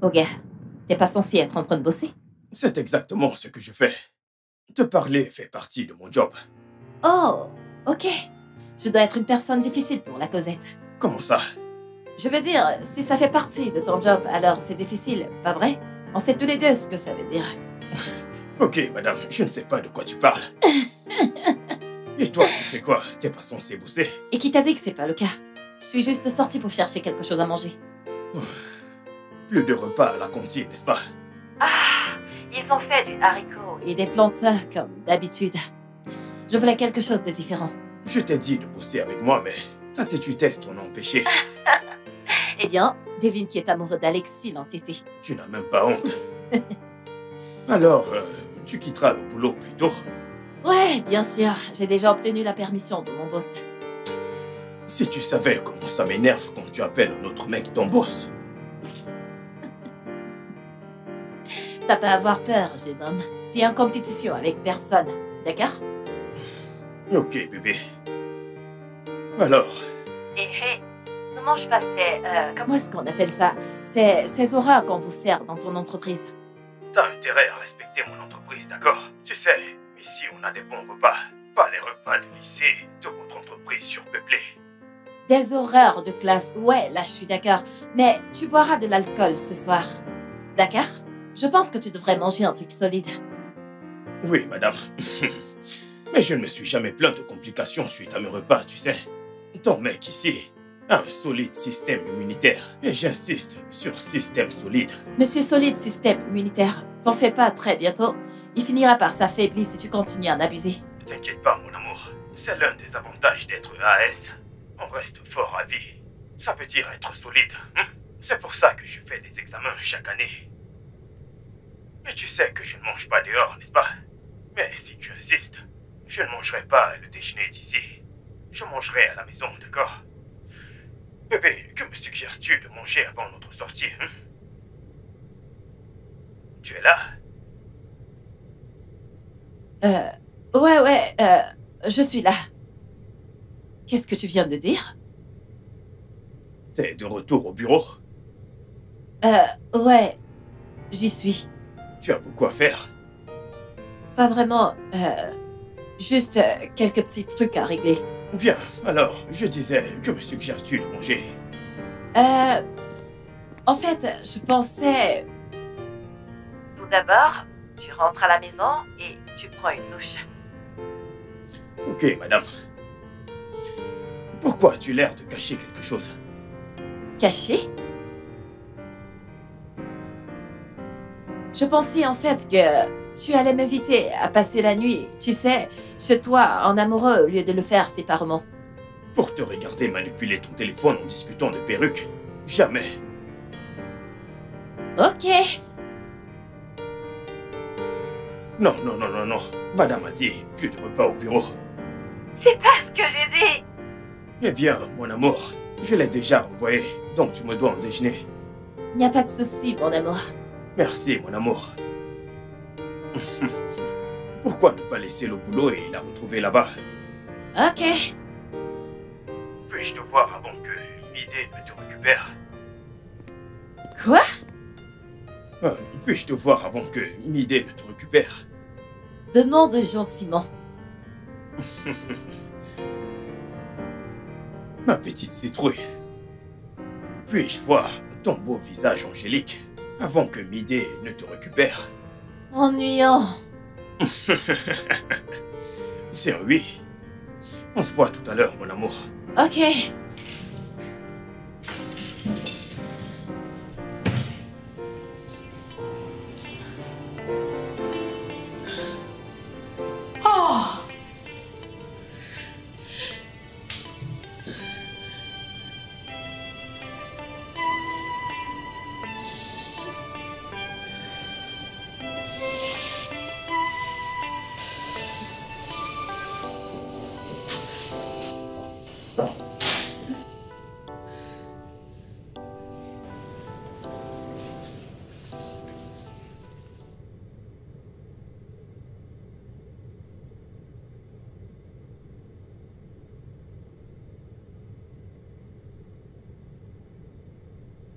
Oh gars, t'es pas censé être en train de bosser? C'est exactement ce que je fais. Te parler fait partie de mon job. Oh, ok. Je dois être une personne difficile pour la Cosette. Comment ça? Je veux dire, si ça fait partie de ton job, alors c'est difficile, pas vrai? On sait tous les deux ce que ça veut dire. Ok, madame, je ne sais pas de quoi tu parles. Et toi, tu fais quoi? T'es pas censé bosser? Et qui t'a dit que c'est pas le cas? Je suis juste sortie pour chercher quelque chose à manger. Plus de repas à la cantine, n'est-ce pas? Ah, ils ont fait du haricot et des plantains comme d'habitude. Je voulais quelque chose de différent. Je t'ai dit de bosser avec moi, mais ta têtudesse t'en a empêché. Eh bien, devine qui est amoureux d'Alexis l'entêté. Tu n'as même pas honte. Alors, tu quitteras le boulot plus tôt. Ouais, bien sûr, j'ai déjà obtenu la permission de mon boss. Si tu savais comment ça m'énerve quand tu appelles un autre mec ton boss. T'as pas à avoir peur, jeune homme. T'es en compétition avec personne, d'accord? Ok, bébé. Alors, Hé, ne mange pas comment est-ce qu'on appelle ça? Ces horreurs qu'on vous sert dans ton entreprise. t'as intérêt à respecter mon entreprise, d'accord? Tu sais, ici on a des bons repas. Pas les repas de lycée de votre entreprise surpeuplée. Des horreurs de classe, ouais, là je suis d'accord. Mais tu boiras de l'alcool ce soir. D'accord? Je pense que tu devrais manger un truc solide. Oui, madame. Mais je ne me suis jamais plaint de complications suite à mes repas, tu sais. Ton mec ici a un solide système immunitaire. Et j'insiste sur système solide. Monsieur solide système immunitaire, t'en fais pas très bientôt. Il finira par s'affaiblir si tu continues à en abuser. Ne t'inquiète pas, mon amour. C'est l'un des avantages d'être AS. On reste fort à vie. Ça veut dire être solide. Hein? C'est pour ça que je fais des examens chaque année. Mais tu sais que je ne mange pas dehors, n'est-ce pas? Mais si tu insistes, je ne mangerai pas le déjeuner d'ici. Je mangerai à la maison, d'accord? Bébé, que me suggères-tu de manger avant notre sortie, hein? Tu es là? Ouais, je suis là. Qu'est-ce que tu viens de dire? T'es de retour au bureau? Ouais, j'y suis. Tu as beaucoup à faire? Pas vraiment, juste quelques petits trucs à régler. Bien, alors, je disais, que me suggères-tu de manger? En fait, je pensais... Tout d'abord, tu rentres à la maison et tu prends une douche. Ok, madame. Pourquoi as-tu l'air de cacher quelque chose? Caché? Je pensais en fait que tu allais m'inviter à passer la nuit, tu sais, chez toi, en amoureux, au lieu de le faire séparément. Pour te regarder manipuler ton téléphone en discutant de perruques? Jamais. Ok. Non, non, non, non, non. Madame a dit plus de repas au bureau. C'est pas ce que j'ai dit. Eh bien, mon amour, je l'ai déjà envoyé, donc tu me dois un déjeuner. Il n'y a pas de souci, mon amour. Merci, mon amour. Pourquoi ne pas laisser le boulot et la retrouver là-bas? Ok. Puis-je te voir avant que l'idée ne te récupère? Quoi? Puis-je te voir avant que l'idée ne te récupère? Demande gentiment. Ma petite citrouille. Puis-je voir ton beau visage angélique avant que Midé ne te récupère? Ennuyant. C'est un oui. On se voit tout à l'heure, mon amour. Ok. Oh!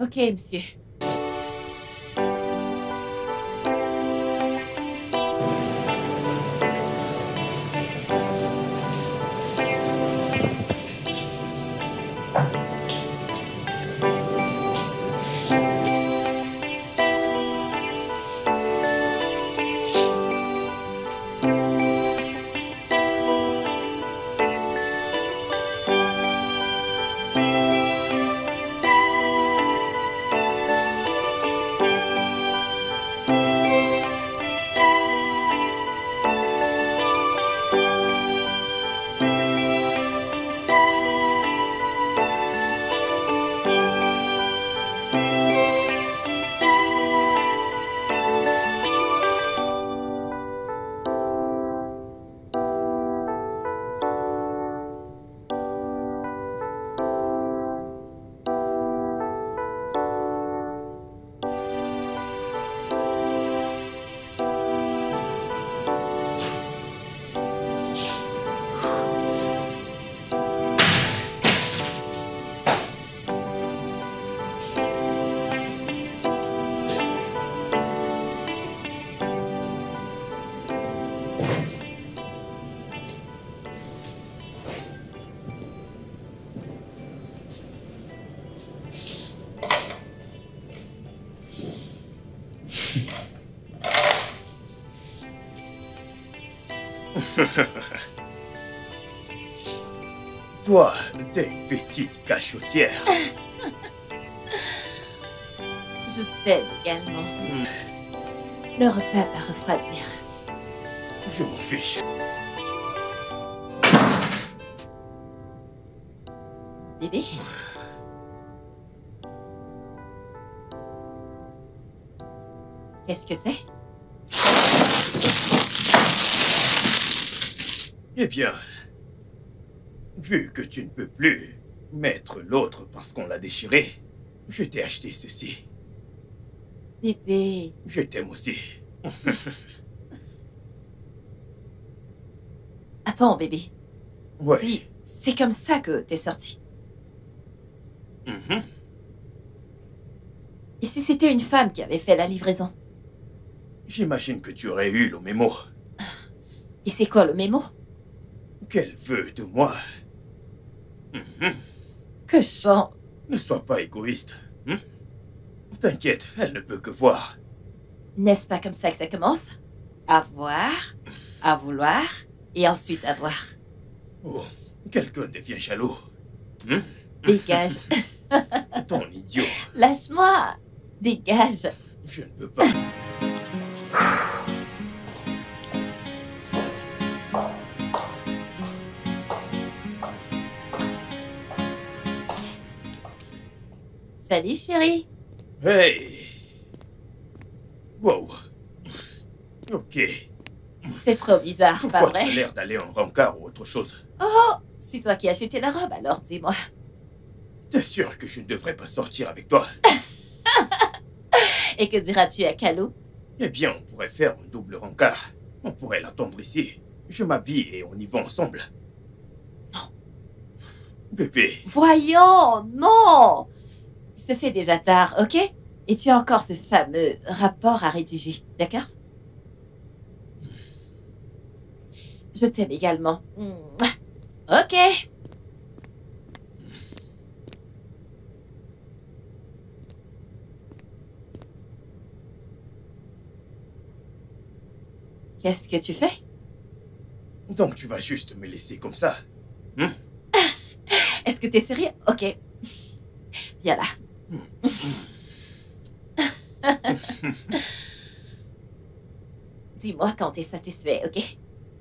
Ok, monsieur. Toi, t'es une petite cachotière. Je t'aime également. Le repas va refroidir. Je m'en fiche. Bébé? Qu'est-ce que c'est? Eh bien, vu que tu ne peux plus mettre l'autre parce qu'on l'a déchiré, je t'ai acheté ceci. Bébé. Je t'aime aussi. Attends, bébé. Ouais. Dis, c'est comme ça que t'es sorti. Et si c'était une femme qui avait fait la livraison? J'imagine que tu aurais eu le mémo. Et c'est quoi le mémo? Qu'elle veut de moi. Cochon. Ne sois pas égoïste. T'inquiète, elle ne peut que voir. N'est-ce pas comme ça que ça commence? À voir, à vouloir, et ensuite à voir. Oh, quelqu'un devient jaloux. Dégage. Ton idiot. Lâche-moi. Dégage. Je ne peux pas. Salut, chérie. Hey. Wow. Ok. C'est trop bizarre, pas Pourquoi tu vrai? as l'air d'aller en rencard ou autre chose? Oh, c'est toi qui as acheté la robe, alors dis-moi. T'es sûr que je ne devrais pas sortir avec toi? Et que diras-tu à Kalou? Eh bien, on pourrait faire un double rencard. On pourrait l'attendre ici. Je m'habille et on y va ensemble. Non. Bébé. Voyons, non! Il se fait déjà tard, ok? Et tu as encore ce fameux rapport à rédiger, d'accord? Je t'aime également. Ok. Qu'est-ce que tu fais? Donc tu vas juste me laisser comme ça? Est-ce que t'es sérieux? Ok. Viens là. Dis-moi quand t'es satisfait, ok?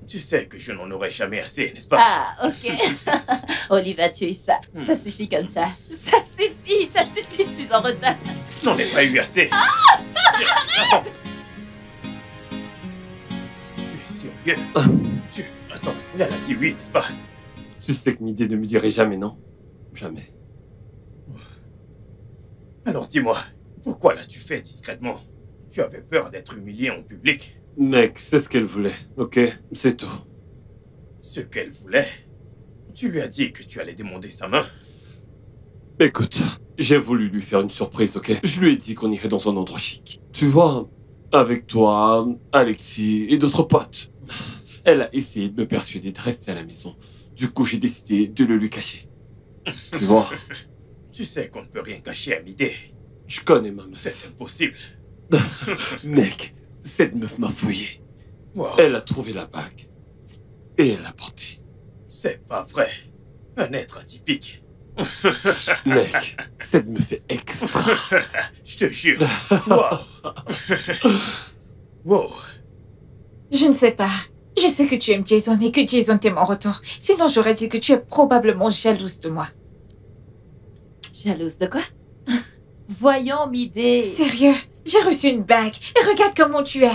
Tu sais que je n'en aurai jamais assez, n'est-ce pas? Ah, ok. Oliva, tu es ça. Ça suffit comme ça. Ça suffit, je suis en retard. Je n'en ai pas eu assez. Attends. Tu es sérieux? Attends, elle a dit oui, n'est-ce pas? Tu sais que Midé ne me dirait jamais non. Jamais. Alors dis-moi, pourquoi l'as-tu fait discrètement? Tu avais peur d'être humilié en public? Mec, c'est ce qu'elle voulait, ok? C'est tout. Ce qu'elle voulait? Tu lui as dit que tu allais demander sa main? Écoute, j'ai voulu lui faire une surprise, ok? Je lui ai dit qu'on irait dans un endroit chic. Tu vois, avec toi, Alexis et d'autres potes. Elle a essayé de me persuader de rester à la maison. Du coup, j'ai décidé de le lui cacher. Tu vois? Tu sais qu'on ne peut rien cacher à Midé. Je connais ma meuf. C'est impossible. Mec, cette meuf m'a fouillé. Wow. Elle a trouvé la bague. Et elle l'a portée. C'est pas vrai. Un être atypique. Mec, cette meuf est extra. Je te jure. Wow. Wow. Je ne sais pas. Je sais que tu aimes Jason et que Jason t'aime en retour. Sinon, j'aurais dit que tu es probablement jalouse de moi. Jalouse de quoi? Voyons, Midé. Sérieux, j'ai reçu une bague et regarde comment tu es.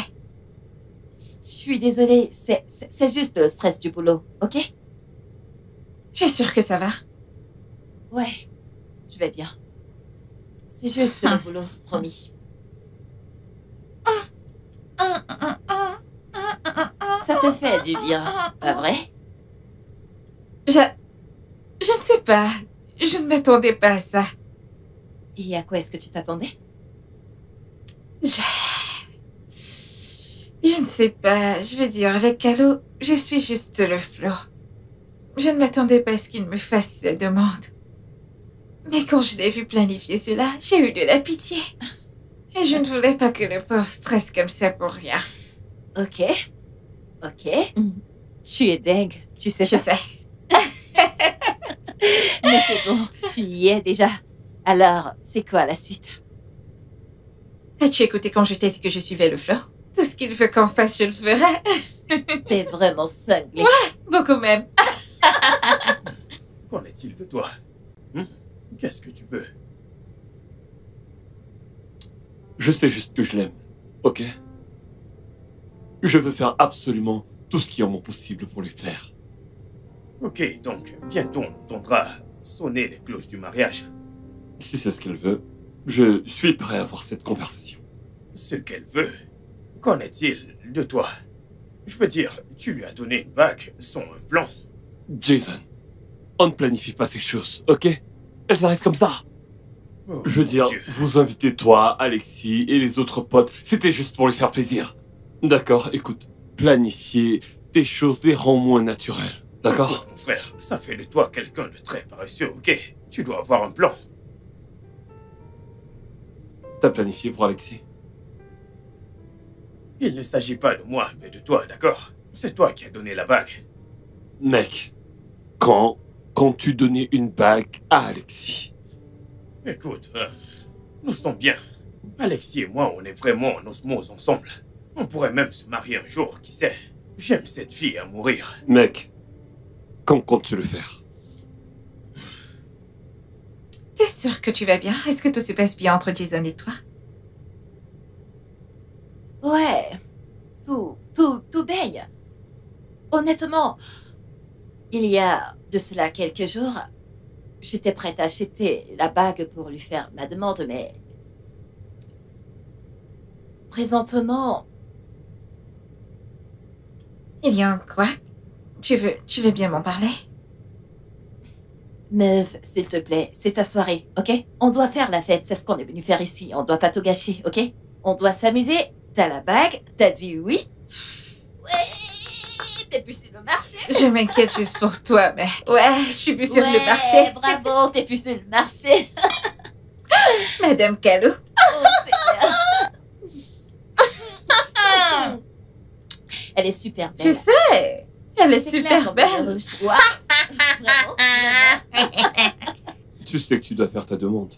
Je suis désolée, c'est juste le stress du boulot, ok? Tu es sûre que ça va? Ouais, je vais bien. C'est juste le boulot, promis. Ça te fait du bien, pas vrai? Je ne sais pas. Je ne m'attendais pas à ça. Et à quoi est-ce que tu t'attendais? Je ne sais pas. Je veux dire, avec Kalou, je suis juste le flot. Je ne m'attendais pas à ce qu'il me fasse cette demande. Mais quand je l'ai vu planifier cela, j'ai eu de la pitié. Et je ne voulais pas que le pauvre stresse comme ça pour rien. Ok. Ok. Tu es dingue, tu sais Je ça. sais. Mais c'est bon, tu y es déjà. Alors, c'est quoi la suite? As-tu écouté quand je t'ai dit que je suivais le flot? Tout ce qu'il veut qu'on fasse, je le ferai. T'es vraiment cinglé. Beaucoup même. Qu'en est-il de toi? Qu'est-ce que tu veux? Je sais juste que je l'aime, ok? Je veux faire absolument tout ce qui est en mon possible pour lui plaire. Ok, donc bientôt on entendra sonner les cloches du mariage. Si c'est ce qu'elle veut, je suis prêt à avoir cette conversation. Ce qu'elle veut. Qu'en est-il de toi? Je veux dire, tu lui as donné une bague sans un plan. Jason, on ne planifie pas ces choses, ok? Elles arrivent comme ça. Oh, Je veux mon dire, Dieu. vous invitez toi, Alexis et les autres potes, c'était juste pour lui faire plaisir. D'accord, écoute, planifier des choses les rend moins naturelles, d'accord? Écoute, mon frère, ça fait de toi quelqu'un de très paresseux, ok? Tu dois avoir un plan. T'as planifié pour Alexis? Il ne s'agit pas de moi, mais de toi, d'accord? C'est toi qui as donné la bague. Mec, quand tu donnais une bague à Alexis? Écoute, nous sommes bien. Alexis et moi, on est vraiment en osmose ensemble. On pourrait même se marier un jour, qui sait? J'aime cette fille à mourir. Mec, quand comptes-tu le faire? T'es sûr que tu vas bien? Est-ce que tout se passe bien entre Jason et toi? Ouais, tout baigne. Honnêtement, il y a de cela quelques jours, j'étais prête à acheter la bague pour lui faire ma demande, mais présentement, Il y a un quoi? Tu veux bien m'en parler? meuf, s'il te plaît, c'est ta soirée, ok? On doit faire la fête, c'est ce qu'on est venu faire ici, on doit pas tout gâcher, ok? On doit s'amuser, t'as la bague, t'as dit oui? Ouais, t'es plus sur le marché? Je m'inquiète juste pour toi, mais... Ouais, je suis plus sur le marché. Bravo, t'es plus sur le marché. Madame Callot. Oh, Seigneur. Elle est super belle. Je sais. Elle est C'est clair, super ton belle. rouge. Ouais. Vraiment, vraiment. Tu sais que tu dois faire ta demande.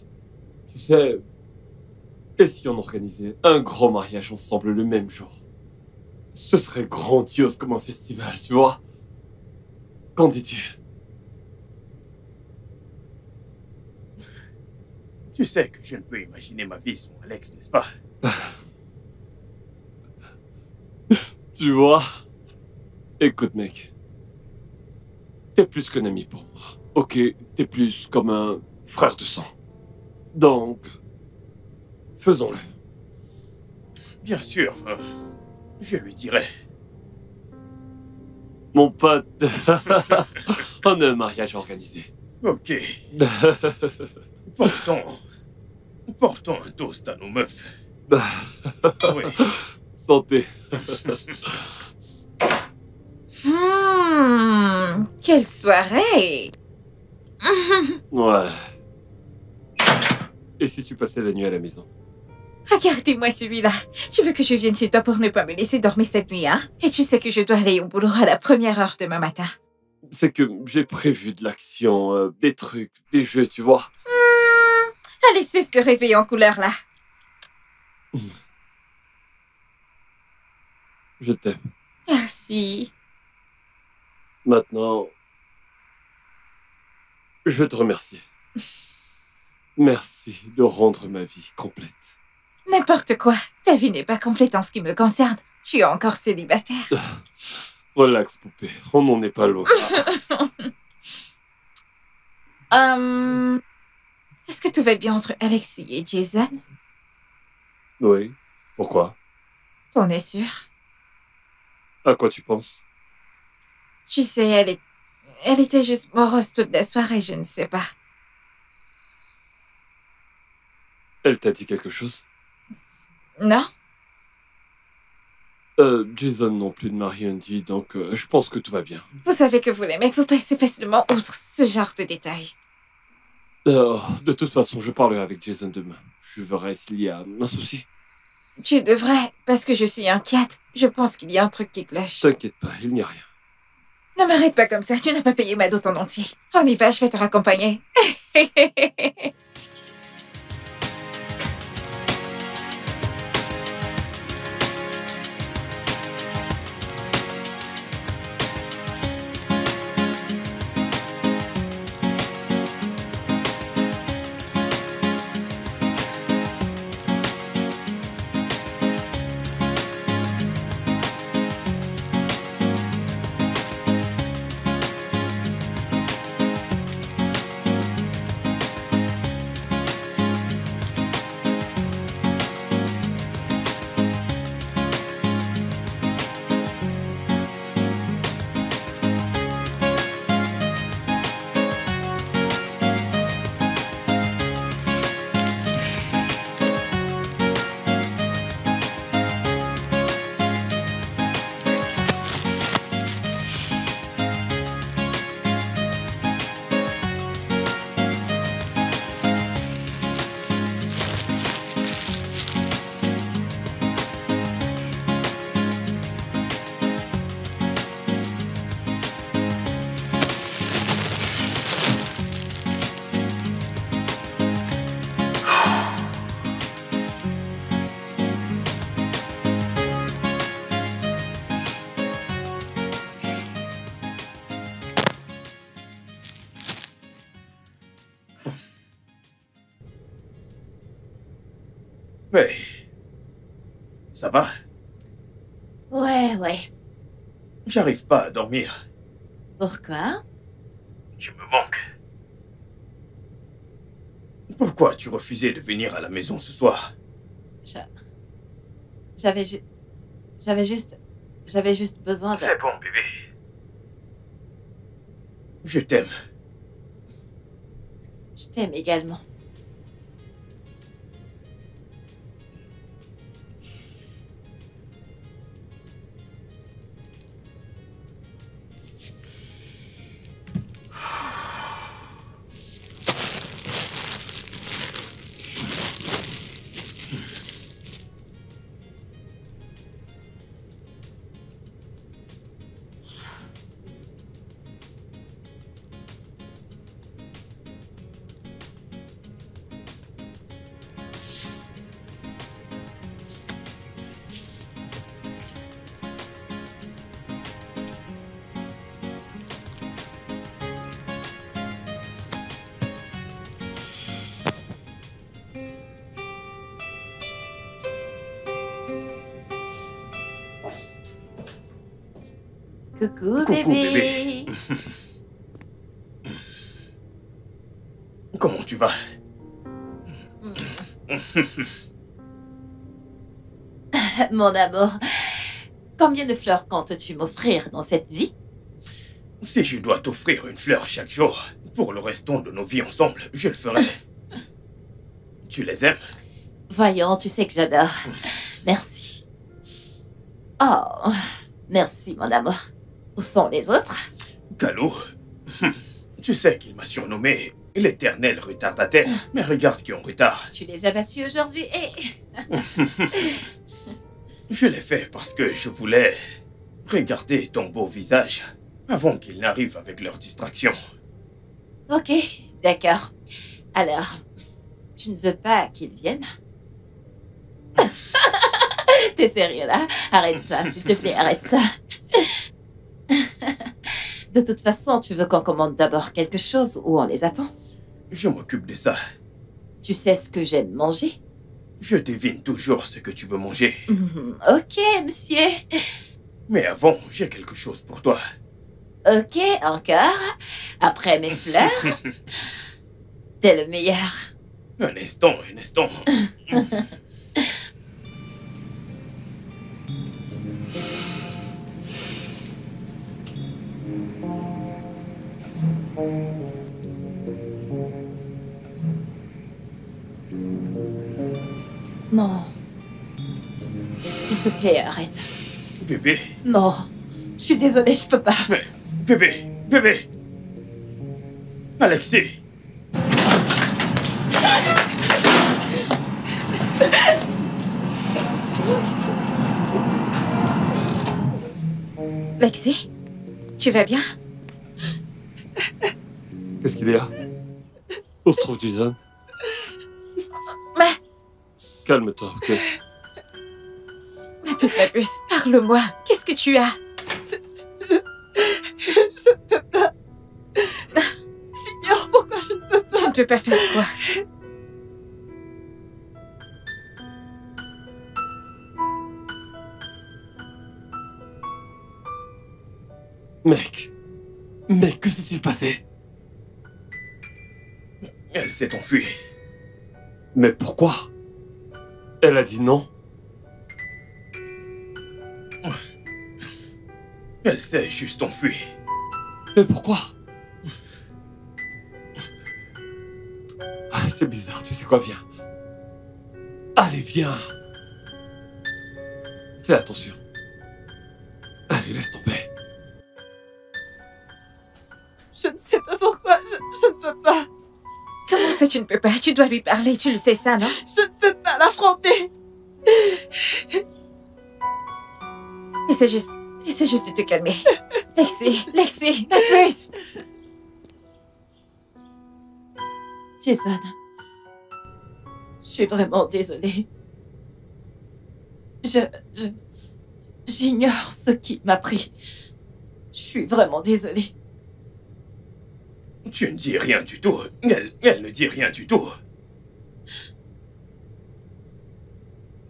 Tu sais... Et si on organisait un grand mariage ensemble le même jour? Ce serait grandiose comme un festival, tu vois? Qu'en dis-tu? Tu sais que je ne peux imaginer ma vie sans Alex, n'est-ce pas? Tu vois? Écoute, mec. T'es plus qu'un ami pour moi. Ok, t'es plus comme un frère de sang. Donc, faisons-le. Bien sûr, je lui dirai. Mon pote, on a un mariage organisé. Ok, portons un toast à nos meufs. Oui. Santé. Quelle soirée. Ouais. Et si tu passais la nuit à la maison? Regardez-moi celui-là. Tu veux que je vienne chez toi pour ne pas me laisser dormir cette nuit, hein? Et tu sais que je dois aller au boulot à la première heure demain matin. C'est que j'ai prévu de l'action, des trucs, des jeux, tu vois. Allez, c'est ce réveil en couleur, là. Je t'aime. Merci. Maintenant, je vais te remercier. Merci de rendre ma vie complète. N'importe quoi. Ta vie n'est pas complète en ce qui me concerne. Tu es encore célibataire. Relax, poupée. On n'en est pas loin. Est-ce que tout va bien entre Alexis et Jason? Oui. Pourquoi? On est sûr. À quoi tu penses? Tu sais, elle était juste morose toute la soirée, je ne sais pas. Elle t'a dit quelque chose? Non? Jason non plus ne m'a rien dit, donc je pense que tout va bien. Vous savez que vous, les mecs, vous passez facilement outre ce genre de détails. De toute façon, je parlerai avec Jason demain. Je verrai s'il y a un souci. Tu devrais, parce que je suis inquiète. Je pense qu'il y a un truc qui cloche. T'inquiète pas, il n'y a rien. Ne m'arrête pas comme ça, tu n'as pas payé ma dot en entier. On y va, je vais te raccompagner. Ouais. Ça va? Ouais. J'arrive pas à dormir. Pourquoi? Tu me manques. Pourquoi tu refusais de venir à la maison ce soir? J'avais juste besoin de... C'est bon, bébé. Je t'aime. Je t'aime également. Coucou, bébé. Comment tu vas? Mon amour, combien de fleurs comptes-tu m'offrir dans cette vie? Si je dois t'offrir une fleur chaque jour, pour le restant de nos vies ensemble, je le ferai. Tu les aimes? Voyons, tu sais que j'adore. Merci. Oh, merci, mon amour. Où sont les autres? Kalou, tu sais qu'il m'a surnommé l'éternel retardataire. Mais regarde qui est en retard. Tu les as battus aujourd'hui et... Je l'ai fait parce que je voulais regarder ton beau visage avant qu'ils n'arrivent avec leur distraction. Ok, d'accord. Alors, tu ne veux pas qu'ils viennent? T'es sérieux là? Arrête ça, s'il te plaît, arrête ça. De toute façon, tu veux qu'on commande d'abord quelque chose ou on les attend? Je m'occupe de ça. Tu sais ce que j'aime manger? Je devine toujours ce que tu veux manger. Ok, monsieur. Mais avant, j'ai quelque chose pour toi. Ok, encore. Après mes fleurs. T'es le meilleur. Un instant, un instant. Non. S'il te plaît, arrête. Bébé. Non. Je suis désolée, je peux pas. Mais, bébé. Alexis. Lexi? Tu vas bien? Qu'est-ce qu'il y a? Où se trouve Jason? Mais... Calme-toi, ok? Ma puce, parle-moi. Qu'est-ce que tu as? Je ne peux pas. J'ignore pourquoi je ne peux pas. Tu ne peux pas faire quoi? Mec, que s'est-il passé? Elle s'est enfuie. Mais pourquoi? Elle a dit non. Elle s'est juste enfuie. Mais pourquoi? Ah, c'est bizarre, tu sais quoi, viens. Allez, viens. Fais attention. Allez, laisse tomber. Je ne sais pas pourquoi, je ne peux pas. Comment ça, tu ne peux pas? Tu dois lui parler, tu le sais ça, non? Je ne peux pas l'affronter. Essaie juste de te calmer. Lexi, ma puce. Jason, je suis vraiment désolée. J'ignore ce qui m'a pris. Je suis vraiment désolée. Tu ne dis rien du tout. Elle ne dit rien du tout.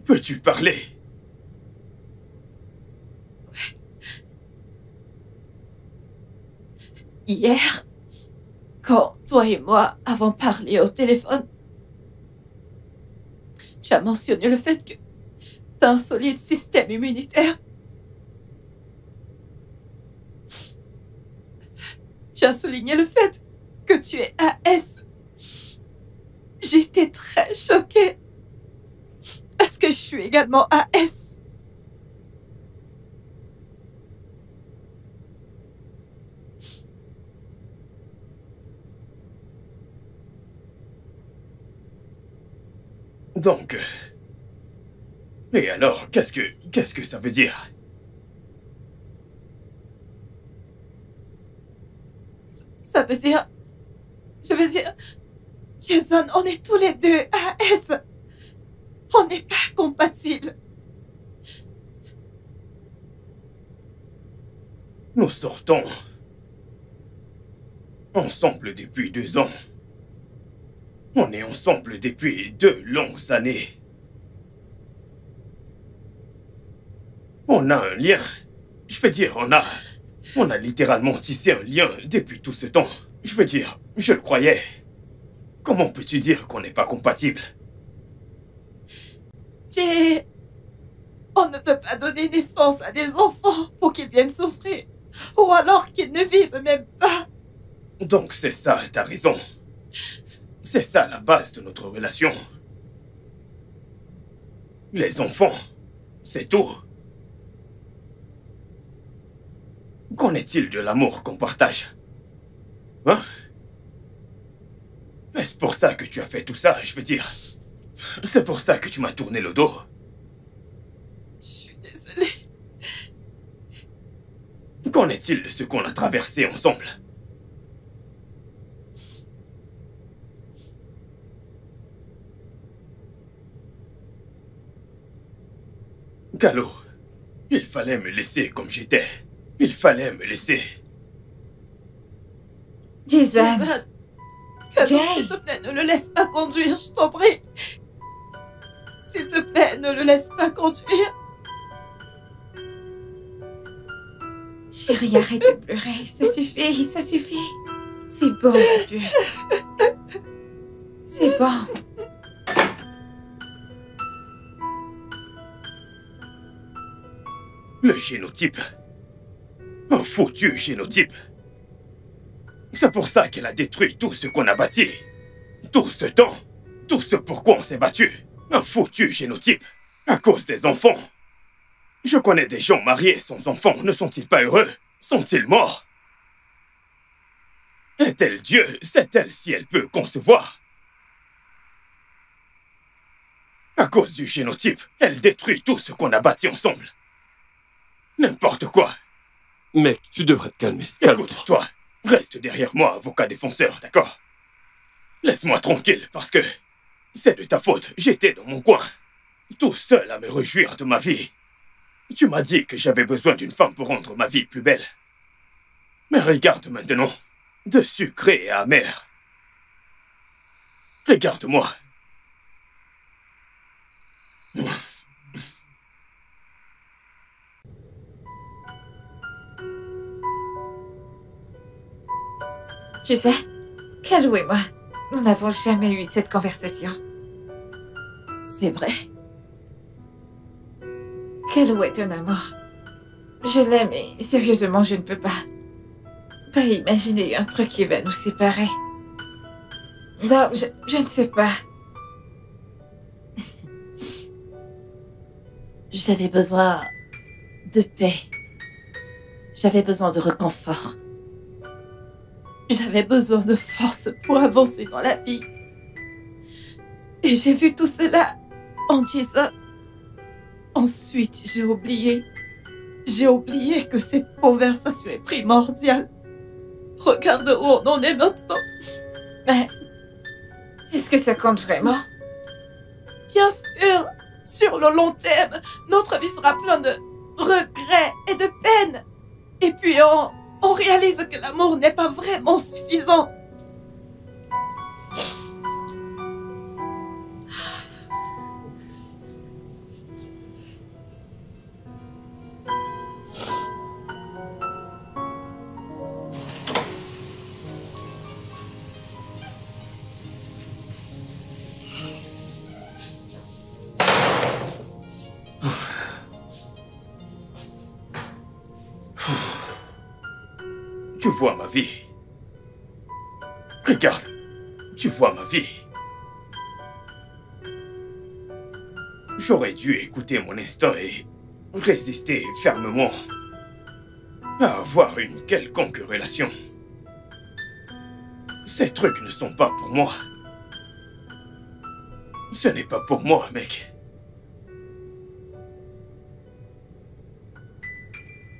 Peux-tu parler? Hier, quand toi et moi avons parlé au téléphone, tu as mentionné le fait que tu as un solide système immunitaire. Tu as souligné le fait que tu es AS. J'étais très choquée parce que je suis également AS. Donc... Et alors, qu'est-ce que ça veut dire? Ça veut dire... Je veux dire... Jason, on est tous les deux AS. On n'est pas compatibles. Nous sortons ensemble depuis 2 ans. On est ensemble depuis 2 longues années. On a un lien. Je veux dire, on a littéralement tissé un lien depuis tout ce temps. Je veux dire, je le croyais. Comment peux-tu dire qu'on n'est pas compatibles? Jay, on ne peut pas donner naissance à des enfants pour qu'ils viennent souffrir. Ou alors qu'ils ne vivent même pas. Donc c'est ça, t'as raison. C'est ça la base de notre relation. Les enfants, c'est tout. Qu'en est-il de l'amour qu'on partage? Hein? Est-ce pour ça que tu as fait tout ça, je veux dire? C'est pour ça que tu m'as tourné le dos? Je suis désolée. Qu'en est-il de ce qu'on a traversé ensemble? Calo, il fallait me laisser comme j'étais. Il fallait me laisser. Jason. Calo, Jay. s'il te plaît, ne le laisse pas conduire, je t'en prie. S'il te plaît, ne le laisse pas conduire. Chérie, arrête de pleurer. Ça suffit. C'est bon, ma puce. C'est bon. Le génotype. Un foutu génotype. C'est pour ça qu'elle a détruit tout ce qu'on a bâti. Tout ce temps. Tout ce pourquoi on s'est battu. Un foutu génotype. À cause des enfants. Je connais des gens mariés sans enfants. Ne sont-ils pas heureux? Sont-ils morts? Est-elle Dieu? Sait-elle si elle peut concevoir? À cause du génotype, elle détruit tout ce qu'on a bâti ensemble. N'importe quoi. Mec, tu devrais te calmer. Écoute, Calme-toi. toi, reste derrière moi, avocat défenseur, d'accord? Laisse-moi tranquille, parce que c'est de ta faute. J'étais dans mon coin, tout seul à me réjouir de ma vie. Tu m'as dit que j'avais besoin d'une femme pour rendre ma vie plus belle. Mais regarde maintenant, de sucré et amer. Regarde-moi. Tu sais, Kalou et moi, nous n'avons jamais eu cette conversation. C'est vrai. Kalou est un amour. Je l'aime et sérieusement, je ne peux pas imaginer un truc qui va nous séparer. Non, je ne sais pas. J'avais besoin de paix. J'avais besoin de réconfort. J'avais besoin de force pour avancer dans la vie. Et j'ai vu tout cela en Jason. Ensuite, j'ai oublié. J'ai oublié que cette conversation est primordiale. Regarde où on en est maintenant. Mais est-ce que ça compte vraiment? Bien sûr, sur le long terme, notre vie sera pleine de regrets et de peine. Et puis on réalise que l'amour n'est pas vraiment suffisant. Tu vois ma vie. Regarde, tu vois ma vie. J'aurais dû écouter mon instinct et résister fermement à avoir une quelconque relation. Ces trucs ne sont pas pour moi. Ce n'est pas pour moi, mec.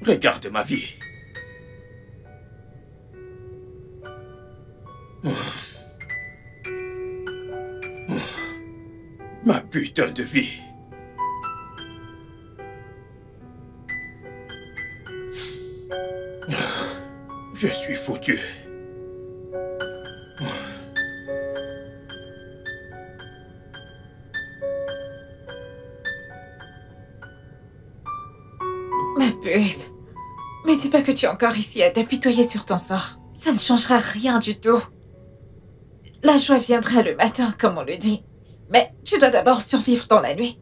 Regarde ma vie. Ma putain de vie. Je suis foutu. Ma puce. Mais dis pas que tu es encore ici à t'apitoyer sur ton sort. Ça ne changera rien du tout. La joie viendra le matin, comme on le dit. Mais tu dois d'abord survivre dans la nuit.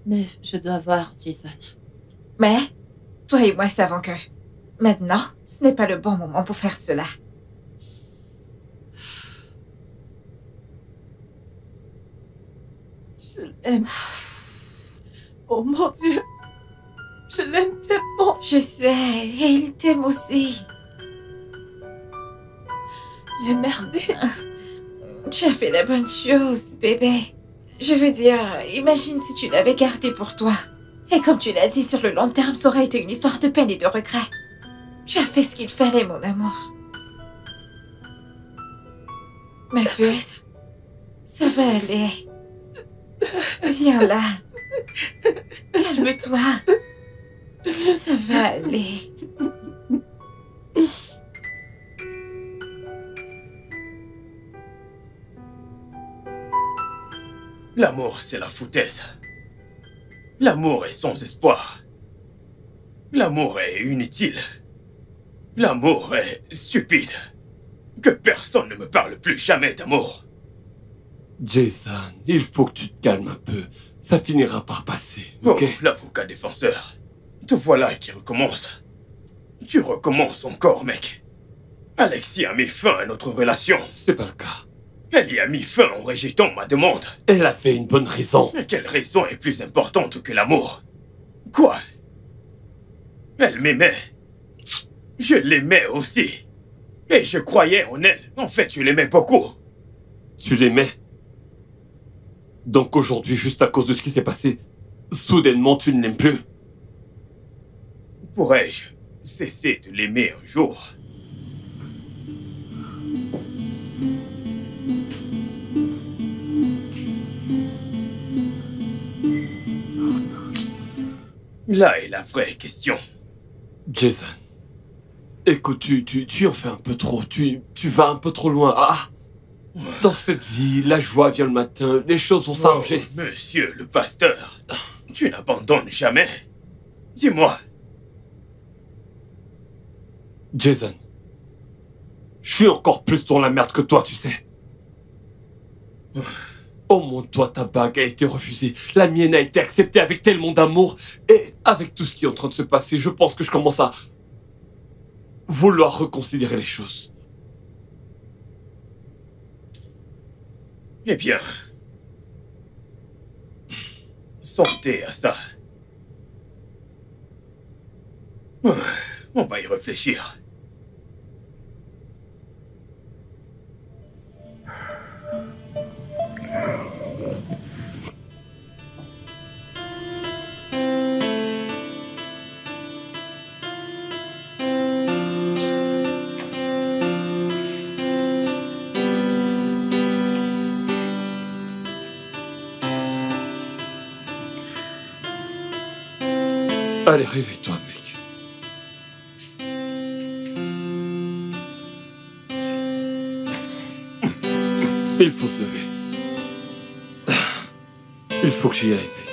Mais je dois voir Jason. Mais toi et moi savons que maintenant, ce n'est pas le bon moment pour faire cela. Je l'aime. Oh mon Dieu. Je l'aime tellement. Je sais, et il t'aime aussi. J'ai merdé. Tu as fait la bonne chose, bébé. Je veux dire, imagine si tu l'avais gardé pour toi. Et comme tu l'as dit, sur le long terme, ça aurait été une histoire de peine et de regret. Tu as fait ce qu'il fallait, mon amour. Ma puce, ça va aller. Viens là. Calme-toi. Ça va aller. L'amour, c'est la foutaise. L'amour est sans espoir. L'amour est inutile. L'amour est stupide. Que personne ne me parle plus jamais d'amour. Jason, il faut que tu te calmes un peu. Ça finira par passer, ok? Oh, l'avocat défenseur. Te voilà qui recommence. Tu recommences encore, mec. Alexis a mis fin à notre relation. C'est pas le cas. Elle y a mis fin en rejetant ma demande. Elle avait une bonne raison. Mais quelle raison est plus importante que l'amour? Quoi? Elle m'aimait. Je l'aimais aussi. Et je croyais en elle. En fait, je l'aimais beaucoup. Tu l'aimais. Donc aujourd'hui, juste à cause de ce qui s'est passé, soudainement tu ne l'aimes plus. pourrais-je cesser de l'aimer un jour? Là est la vraie question. Jason, écoute, tu en fais un peu trop. Tu vas un peu trop loin. Ah! Dans cette vie, la joie vient le matin, les choses vont s'arranger. Oh, monsieur le pasteur, tu n'abandonnes jamais. Dis-moi. Jason, je suis encore plus dans la merde que toi, tu sais. Au moins, toi, ta bague a été refusée. La mienne a été acceptée avec tellement d'amour. Et avec tout ce qui est en train de se passer, je pense que je commence à vouloir reconsidérer les choses. Eh bien, sortez à ça. On va y réfléchir. Allez, réveille-toi, mec. Il faut se lever. Il faut que j'y aille, mec.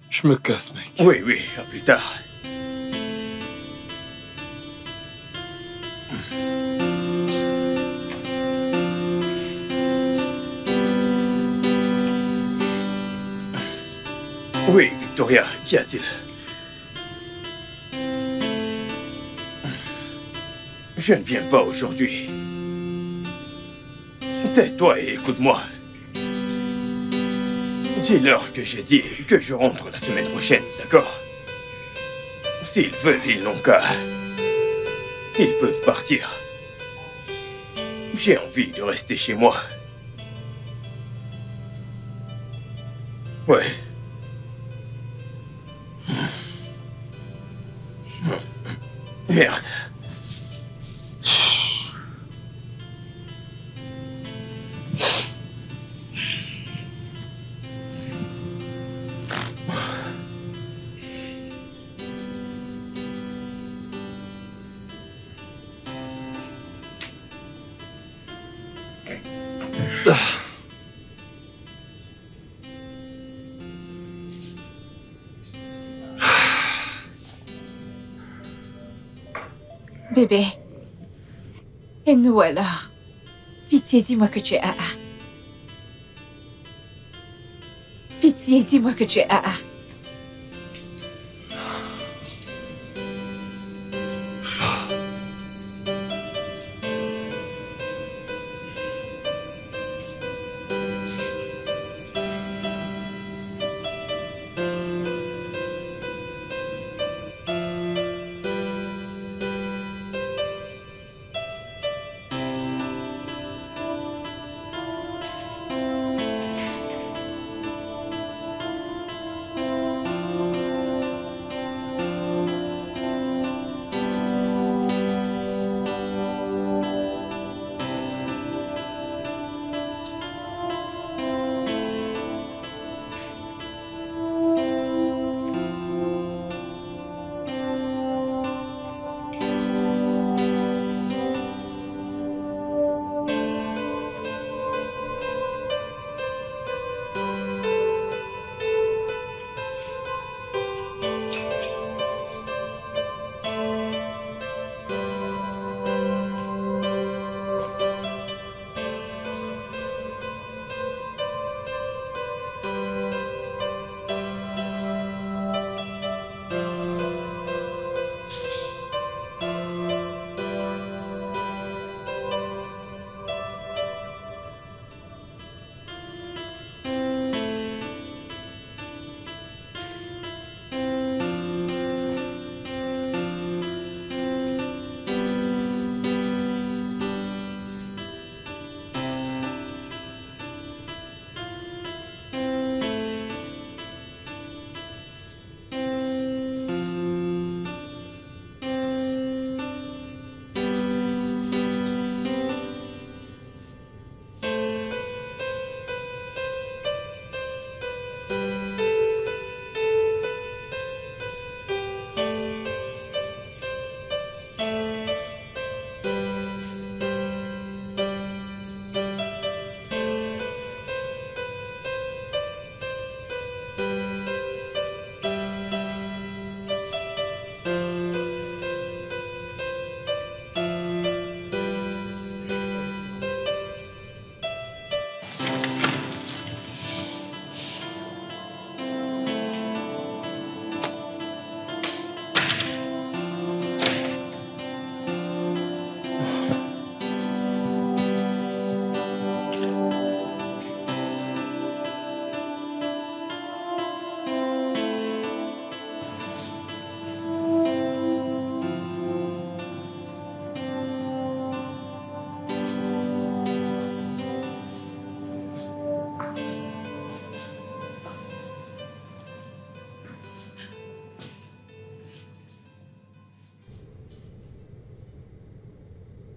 Je me casse, mec. Oui, oui, à plus tard. Oui, Victoria, qu'y a-t-il? Je ne viens pas aujourd'hui. Tais-toi et écoute-moi. Dis-leur que j'ai dit que je rentre la semaine prochaine, d'accord? S'ils veulent, ils n'ont qu'à. Ils peuvent partir. J'ai envie de rester chez moi. Ouais. Merde. Bébé. Et nous alors? Pitié, dis-moi que tu es AA. Pitié, dis-moi que tu es AA.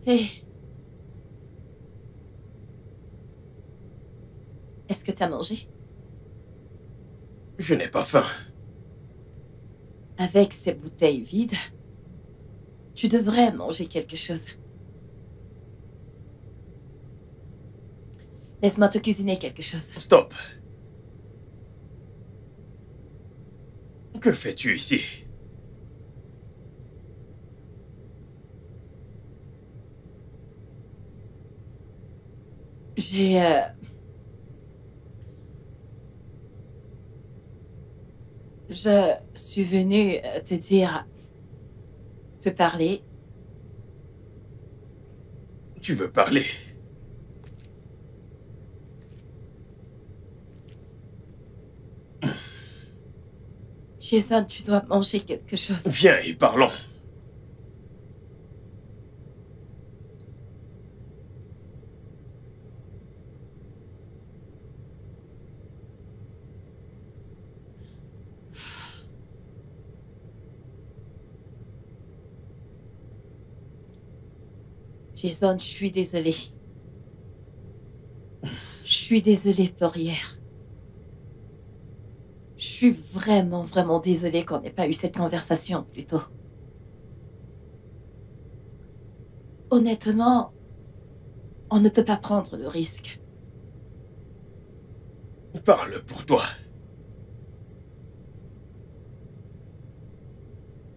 Hé. Est-ce que t'as mangé? Je n'ai pas faim. Avec ces bouteilles vides, tu devrais manger quelque chose. Laisse-moi te cuisiner quelque chose. Stop. Que fais-tu ici? Je suis venue te dire, te parler. Tu veux parler? Jason, tu dois manger quelque chose. Viens et parlons. Jason, je suis désolée. Je suis désolée pour hier. Je suis vraiment, vraiment désolée qu'on n'ait pas eu cette conversation plus tôt. Honnêtement, on ne peut pas prendre le risque. Parle pour toi.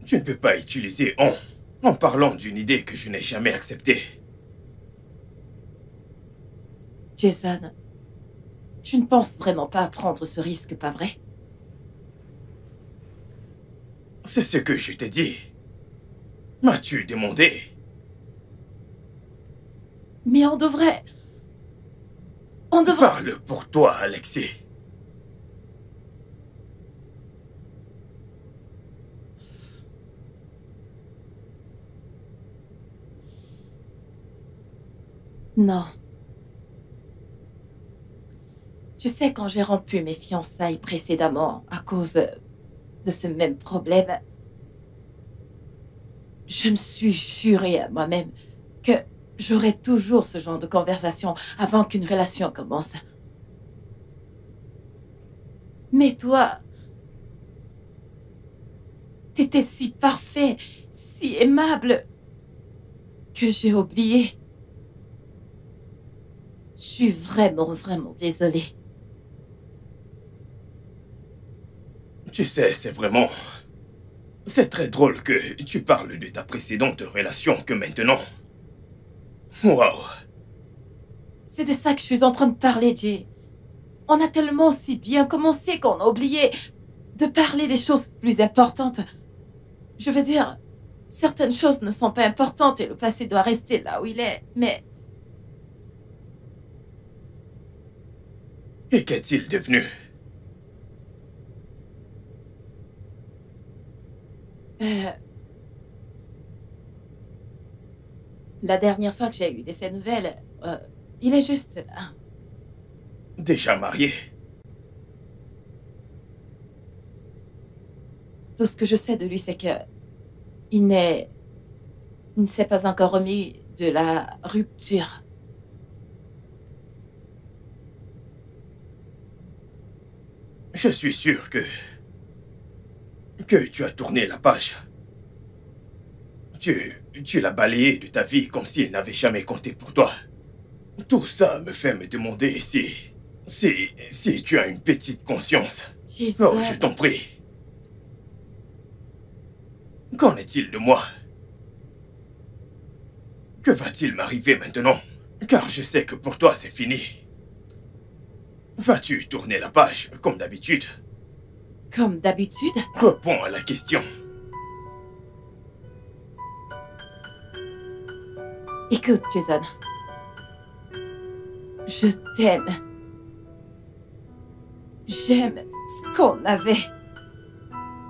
Tu ne peux pas utiliser en parlant d'une idée que je n'ai jamais acceptée. Jason, tu ne penses vraiment pas à prendre ce risque, pas vrai? C'est ce que je t'ai dit. M'as-tu demandé? Mais on devrait... Parle pour toi, Alexis. Non. Tu sais, quand j'ai rompu mes fiançailles précédemment à cause de ce même problème, je me suis juré à moi-même que j'aurais toujours ce genre de conversation avant qu'une relation commence. Mais toi, t'étais si parfait, si aimable, que j'ai oublié. Je suis vraiment, vraiment désolée. Tu sais, c'est très drôle que tu parles de ta précédente relation que maintenant. Waouh. C'est de ça que je suis en train de parler, Jay. On a tellement si bien commencé qu'on a oublié de parler des choses plus importantes. Je veux dire, certaines choses ne sont pas importantes et le passé doit rester là où il est, mais... Et qu'est-il devenu? La dernière fois que j'ai eu de ses nouvelles, il est juste... Déjà marié? Tout ce que je sais de lui, c'est que il ne s'est pas encore remis de la rupture. Je suis sûr que tu as tourné la page. Tu l'as balayé de ta vie comme s'il n'avait jamais compté pour toi. Tout ça me fait me demander si tu as une petite conscience. Jason. Oh, je t'en prie. Qu'en est-il de moi? Que va-t-il m'arriver maintenant? Car je sais que pour toi c'est fini. Vas-tu tourner la page comme d'habitude? Comme d'habitude? Réponds à la question. Écoute, Jason. Je t'aime. J'aime ce qu'on avait.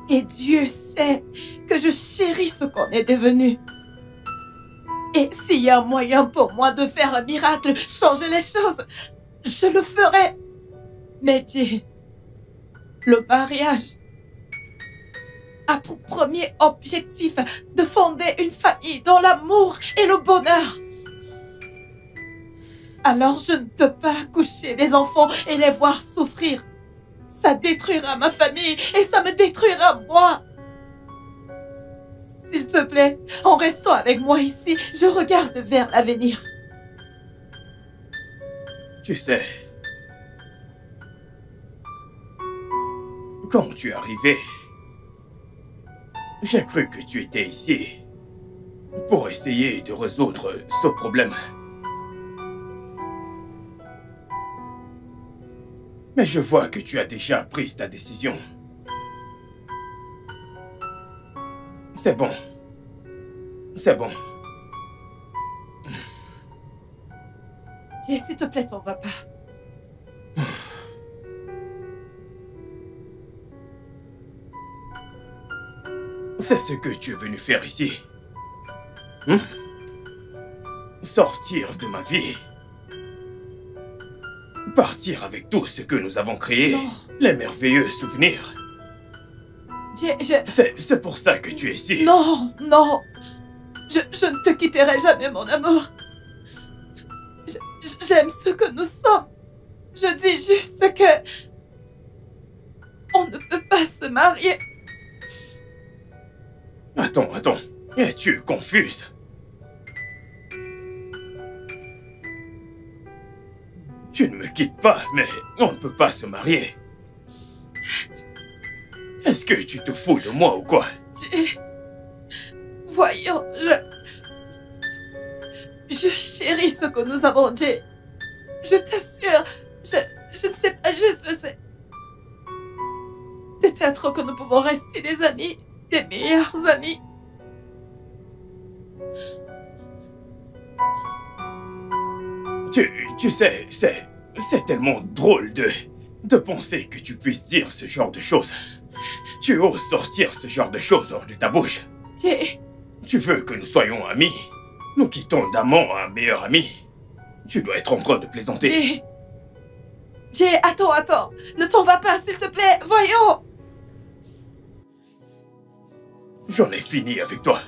Et Dieu sait que je chéris ce qu'on est devenu. Et s'il y a un moyen pour moi de faire un miracle, changer les choses, je le ferai. Mais Jay, le mariage a pour premier objectif de fonder une famille dans l'amour et le bonheur. Alors je ne peux pas accoucher des enfants et les voir souffrir. Ça détruira ma famille et ça me détruira moi. S'il te plaît, en restant avec moi ici, je regarde vers l'avenir. Tu sais, quand tu es arrivé, j'ai cru que tu étais ici pour essayer de résoudre ce problème. Mais je vois que tu as déjà pris ta décision. C'est bon. C'est bon. Jay, s'il te plaît, t'en vas pas. C'est ce que tu es venu faire ici. Sortir de ma vie. Partir avec tout ce que nous avons créé. Non. Les merveilleux souvenirs. Jay, C'est pour ça que tu es ici. Non, non. Je ne te quitterai jamais, mon amour. J'aime ce que nous sommes. Je dis juste que... on ne peut pas se marier. Attends. Es-tu confuse? Tu ne me quittes pas, mais on ne peut pas se marier. Est-ce que tu te fous de moi ou quoi? Voyons, je chéris ce que nous avons, Jay. Je t'assure, je ne sais pas, juste sais. Peut-être que nous pouvons rester des amis, des meilleurs amis. Tu sais, c'est tellement drôle de penser que tu puisses dire ce genre de choses. Tu oses sortir ce genre de choses hors de ta bouche. Jay. Tu veux que nous soyons amis? Nous quittons d'amant à un meilleur ami. Tu dois être en train de plaisanter. Jay, attends. Ne t'en vas pas, s'il te plaît. Voyons. J'en ai fini avec toi.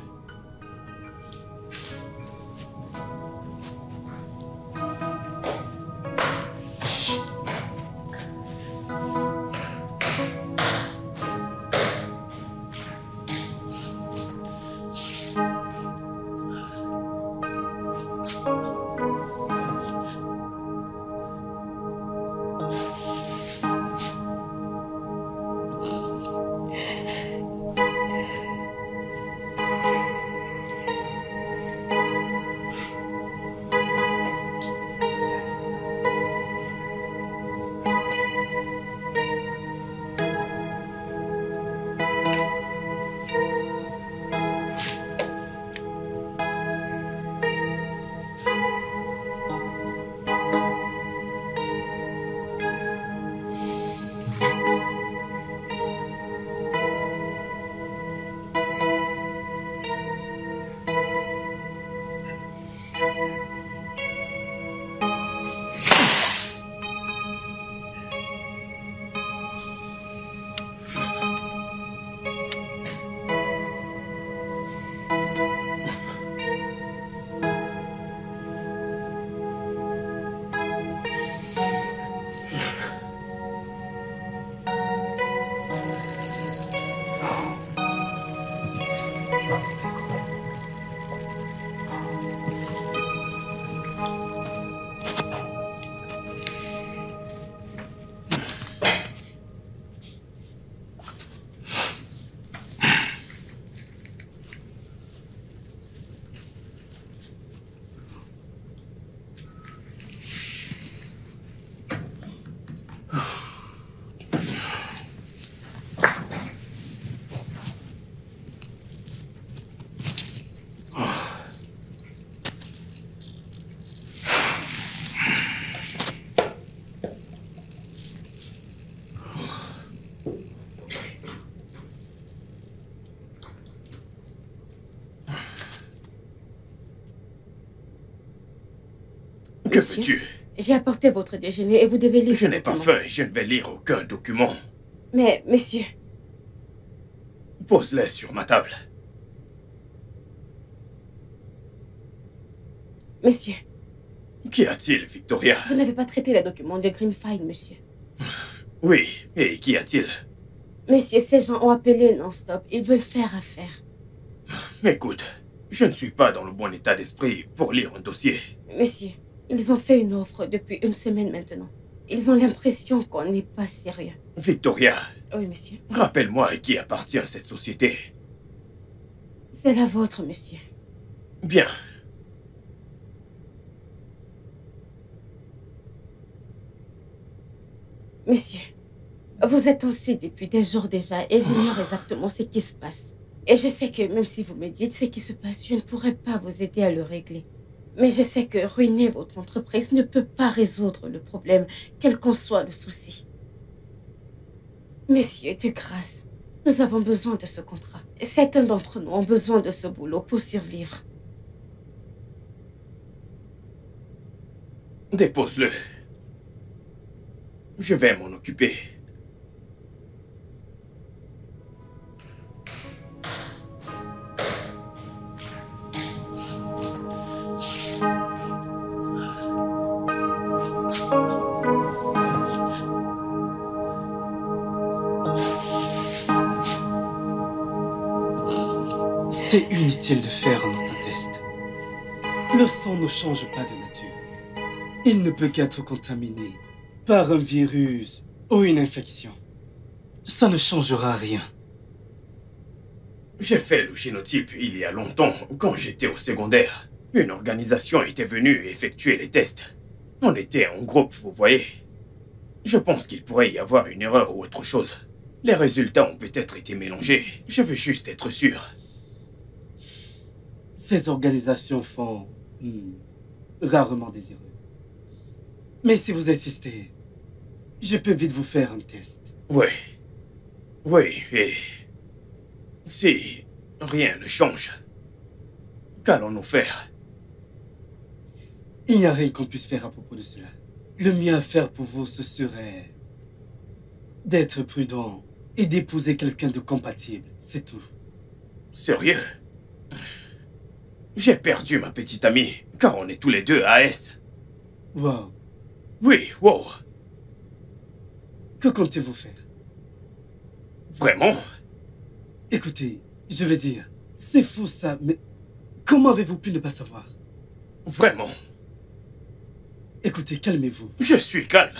Que veux-tu? J'ai apporté votre déjeuner et vous devez lire. Je n'ai pas faim et je ne vais lire aucun document. Mais, monsieur... Pose-les sur ma table. Monsieur, Qu'y a-t-il, Victoria? Vous n'avez pas traité les documents de Greenfield, monsieur. Oui, et qu'y a-t-il? Monsieur, ces gens ont appelé non-stop. Ils veulent faire affaire. Écoute, je ne suis pas dans le bon état d'esprit pour lire un dossier. Monsieur, ils ont fait une offre depuis une semaine maintenant. Ils ont l'impression qu'on n'est pas sérieux. Victoria, Oui, monsieur. rappelle-moi à qui appartient cette société. C'est la vôtre, monsieur. Bien. Monsieur, vous êtes ainsi depuis des jours déjà et j'ignore exactement ce qui se passe. Et je sais que même si vous me dites ce qui se passe, je ne pourrai pas vous aider à le régler. Mais je sais que ruiner votre entreprise ne peut pas résoudre le problème, quel qu'en soit le souci. Monsieur, de grâce, nous avons besoin de ce contrat. Certains d'entre nous ont besoin de ce boulot pour survivre. Dépose-le. Je vais m'en occuper. C'est inutile de faire un autre test. Le sang ne change pas de nature. Il ne peut qu'être contaminé par un virus ou une infection. Ça ne changera rien. J'ai fait le génotype il y a longtemps, quand j'étais au secondaire. Une organisation était venue effectuer les tests. On était en groupe, vous voyez. Je pense qu'il pourrait y avoir une erreur ou autre chose. Les résultats ont peut-être été mélangés. Je veux juste être sûr. Ces organisations font rarement des erreurs. Mais si vous insistez, je peux vite vous faire un test. Oui. Oui, et... si rien ne change, qu'allons-nous faire? Il n'y a rien qu'on puisse faire à propos de cela. Le mieux à faire pour vous, ce serait d'être prudent et d'épouser quelqu'un de compatible, c'est tout. Sérieux? J'ai perdu ma petite amie, car on est tous les deux AS. Wow. Oui, wow. Que comptez-vous faire? Vraiment? Écoutez, je veux dire, c'est fou ça, mais comment avez-vous pu ne pas savoir? Vraiment? Écoutez, calmez-vous. Je suis calme.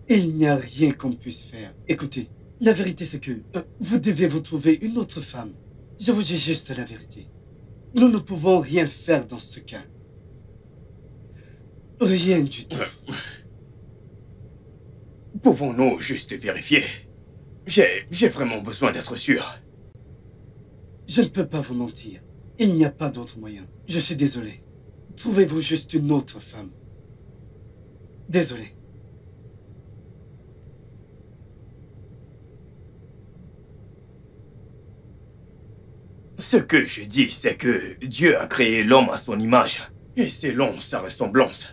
Il n'y a rien qu'on puisse faire. Écoutez, la vérité c'est que vous devez vous trouver une autre femme. Je vous dis juste la vérité. Nous ne pouvons rien faire dans ce cas. Rien du tout. Pouvons-nous juste vérifier? J'ai vraiment besoin d'être sûr. Je ne peux pas vous mentir. Il n'y a pas d'autre moyen. Je suis désolé. Trouvez-vous juste une autre femme. Désolé. Ce que je dis, c'est que Dieu a créé l'homme à son image, et selon sa ressemblance.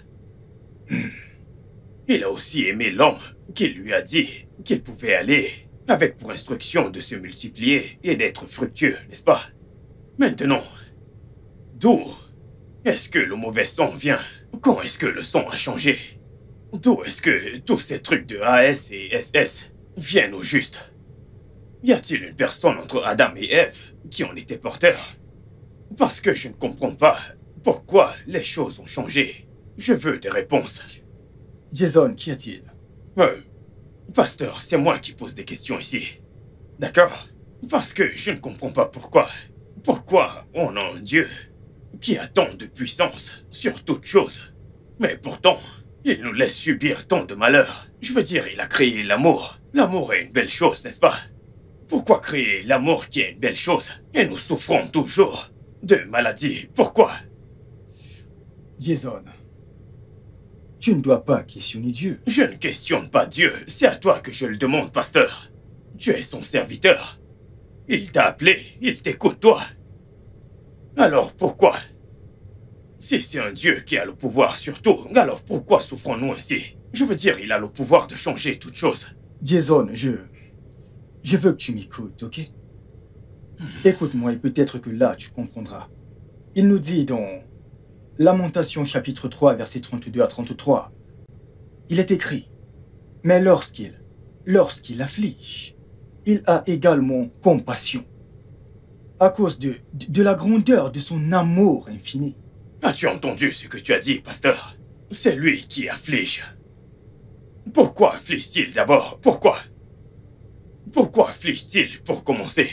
Il a aussi aimé l'homme, qui lui a dit qu'il pouvait aller, avec pour instruction de se multiplier et d'être fructueux, n'est-ce pas? Maintenant, d'où est-ce que le mauvais sang vient? Quand est-ce que le sang a changé? D'où est-ce que tous ces trucs de AS et SS viennent au juste? Y a-t-il une personne entre Adam et Ève qui en était porteur? Parce que je ne comprends pas pourquoi les choses ont changé. Je veux des réponses. Jason, qu'y a-t-il? Pasteur, c'est moi qui pose des questions ici. D'accord? Parce que je ne comprends pas pourquoi. Pourquoi on a un Dieu qui a tant de puissance sur toute chose, mais pourtant, il nous laisse subir tant de malheurs. Je veux dire, il a créé l'amour. L'amour est une belle chose, n'est-ce pas? Pourquoi créer l'amour qui est une belle chose et nous souffrons toujours de maladies? Pourquoi? Jason, tu ne dois pas questionner Dieu. Je ne questionne pas Dieu, c'est à toi que je le demande, pasteur. Tu es son serviteur. Il t'a appelé, il t'écoute, toi. Alors pourquoi? Si c'est un Dieu qui a le pouvoir sur tout, alors pourquoi souffrons-nous ainsi? Je veux dire, il a le pouvoir de changer toute chose. Jason, je veux que tu m'écoutes, ok? Écoute-moi et peut-être que là, tu comprendras. Il nous dit dans Lamentation chapitre 3, versets 32 à 33, il est écrit, « Mais lorsqu'il afflige, il a également compassion, à cause de la grandeur de son amour infini. » As-tu entendu ce que tu as dit, pasteur? C'est lui qui afflige. Pourquoi afflige-t-il d'abord? Pourquoi? Pourquoi afflige-t-il pour commencer?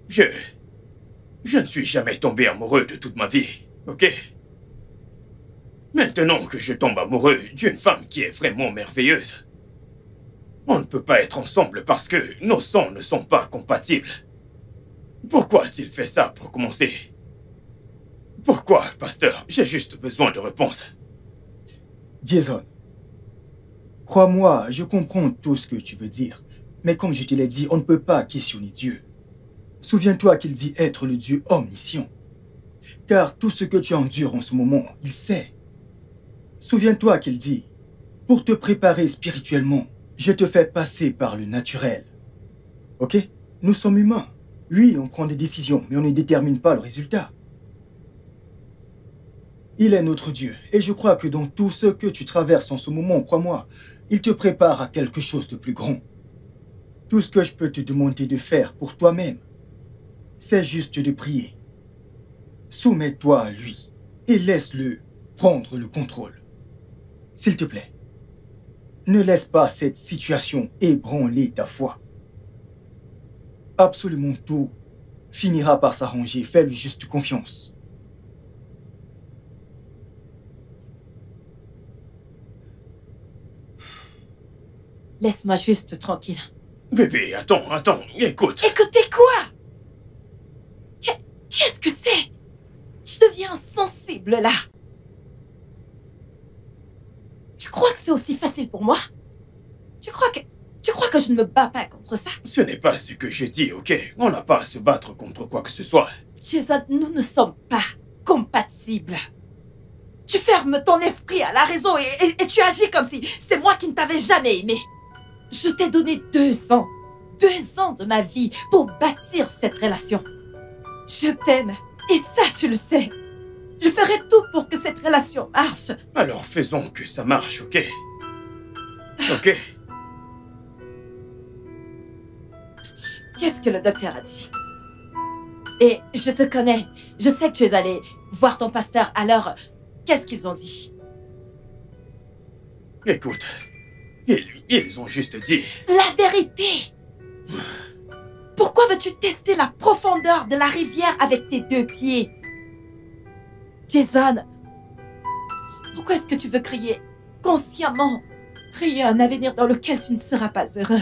Je ne suis jamais tombé amoureux de toute ma vie, ok? Maintenant que je tombe amoureux d'une femme qui est vraiment merveilleuse, on ne peut pas être ensemble parce que nos sangs ne sont pas compatibles. Pourquoi a-t-il fait ça pour commencer? Pourquoi, pasteur? J'ai juste besoin de réponses. Jason, crois-moi, je comprends tout ce que tu veux dire. Mais comme je te l'ai dit, on ne peut pas questionner Dieu. Souviens-toi qu'il dit être le Dieu omniscient. Car tout ce que tu endures en ce moment, il sait. Souviens-toi qu'il dit, pour te préparer spirituellement, je te fais passer par le naturel. Ok? Nous sommes humains. Oui, on prend des décisions, mais on ne détermine pas le résultat. Il est notre Dieu, et je crois que dans tout ce que tu traverses en ce moment, crois-moi, il te prépare à quelque chose de plus grand. Tout ce que je peux te demander de faire pour toi-même, c'est juste de prier. Soumets-toi à lui, et laisse-le prendre le contrôle. S'il te plaît, ne laisse pas cette situation ébranler ta foi. Absolument tout finira par s'arranger, fais-lui juste confiance. Laisse-moi juste tranquille. Bébé, attends, écoute. Écoutez quoi? Qu'est-ce que c'est? Tu deviens insensible là. Tu crois que c'est aussi facile pour moi? Tu crois que je ne me bats pas contre ça? Ce n'est pas ce que je dis, ok? On n'a pas à se battre contre quoi que ce soit. Jason, nous ne sommes pas compatibles. Tu fermes ton esprit à la raison et tu agis comme si c'est moi qui ne t'avais jamais aimé. Je t'ai donné 2 ans. 2 ans de ma vie pour bâtir cette relation. Je t'aime. Et ça, tu le sais. Je ferai tout pour que cette relation marche. Alors faisons que ça marche, ok? Ok? Qu'est-ce que le docteur a dit? Et je te connais. Je sais que tu es allé voir ton pasteur. Alors, qu'est-ce qu'ils ont dit? Écoute, ils ont juste dit... La vérité! Pourquoi veux-tu tester la profondeur de la rivière avec tes 2 pieds? Jason, pourquoi est-ce que tu veux créer consciemment un avenir dans lequel tu ne seras pas heureux?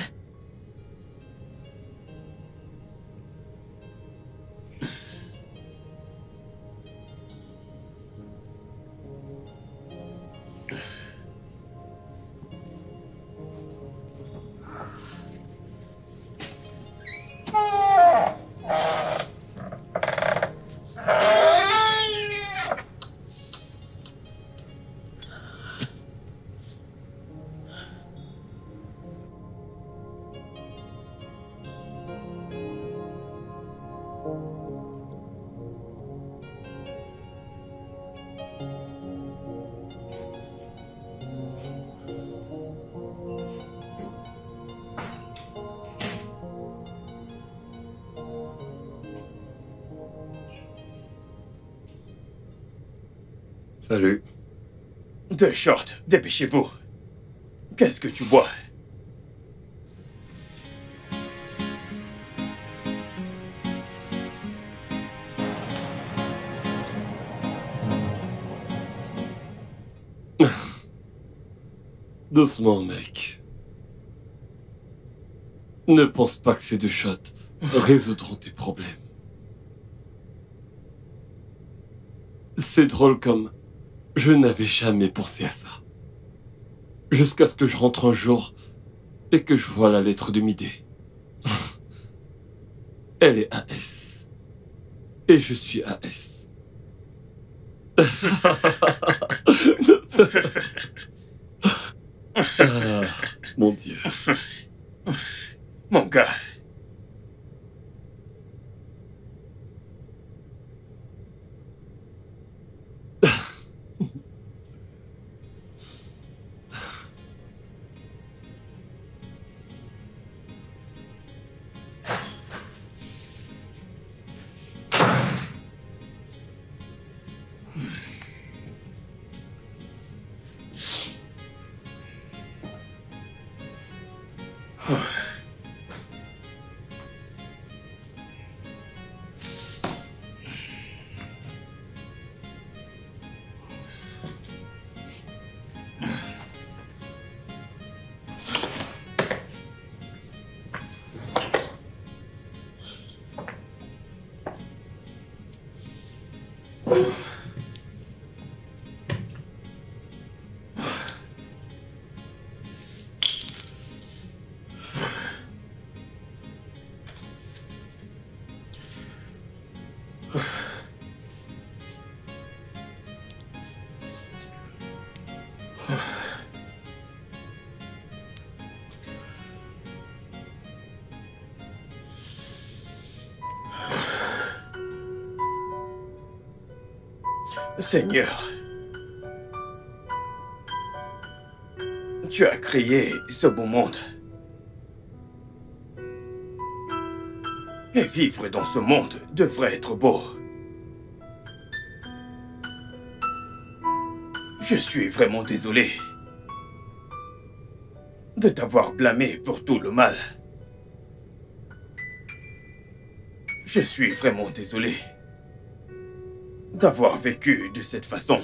Salut. 2 shorts, dépêchez-vous. Qu'est-ce que tu bois? Doucement, mec. Ne pense pas que ces 2 shots résoudront tes problèmes. C'est drôle comme... Je n'avais jamais pensé à ça. Jusqu'à ce que je rentre un jour et que je vois la lettre de Midé. Elle est AS. Et je suis AS. Ah, mon Dieu. Mon gars. Seigneur, tu as créé ce beau monde. Et vivre dans ce monde devrait être beau. Je suis vraiment désolé de t'avoir blâmé pour tout le mal. Je suis vraiment désolé d'avoir vécu de cette façon,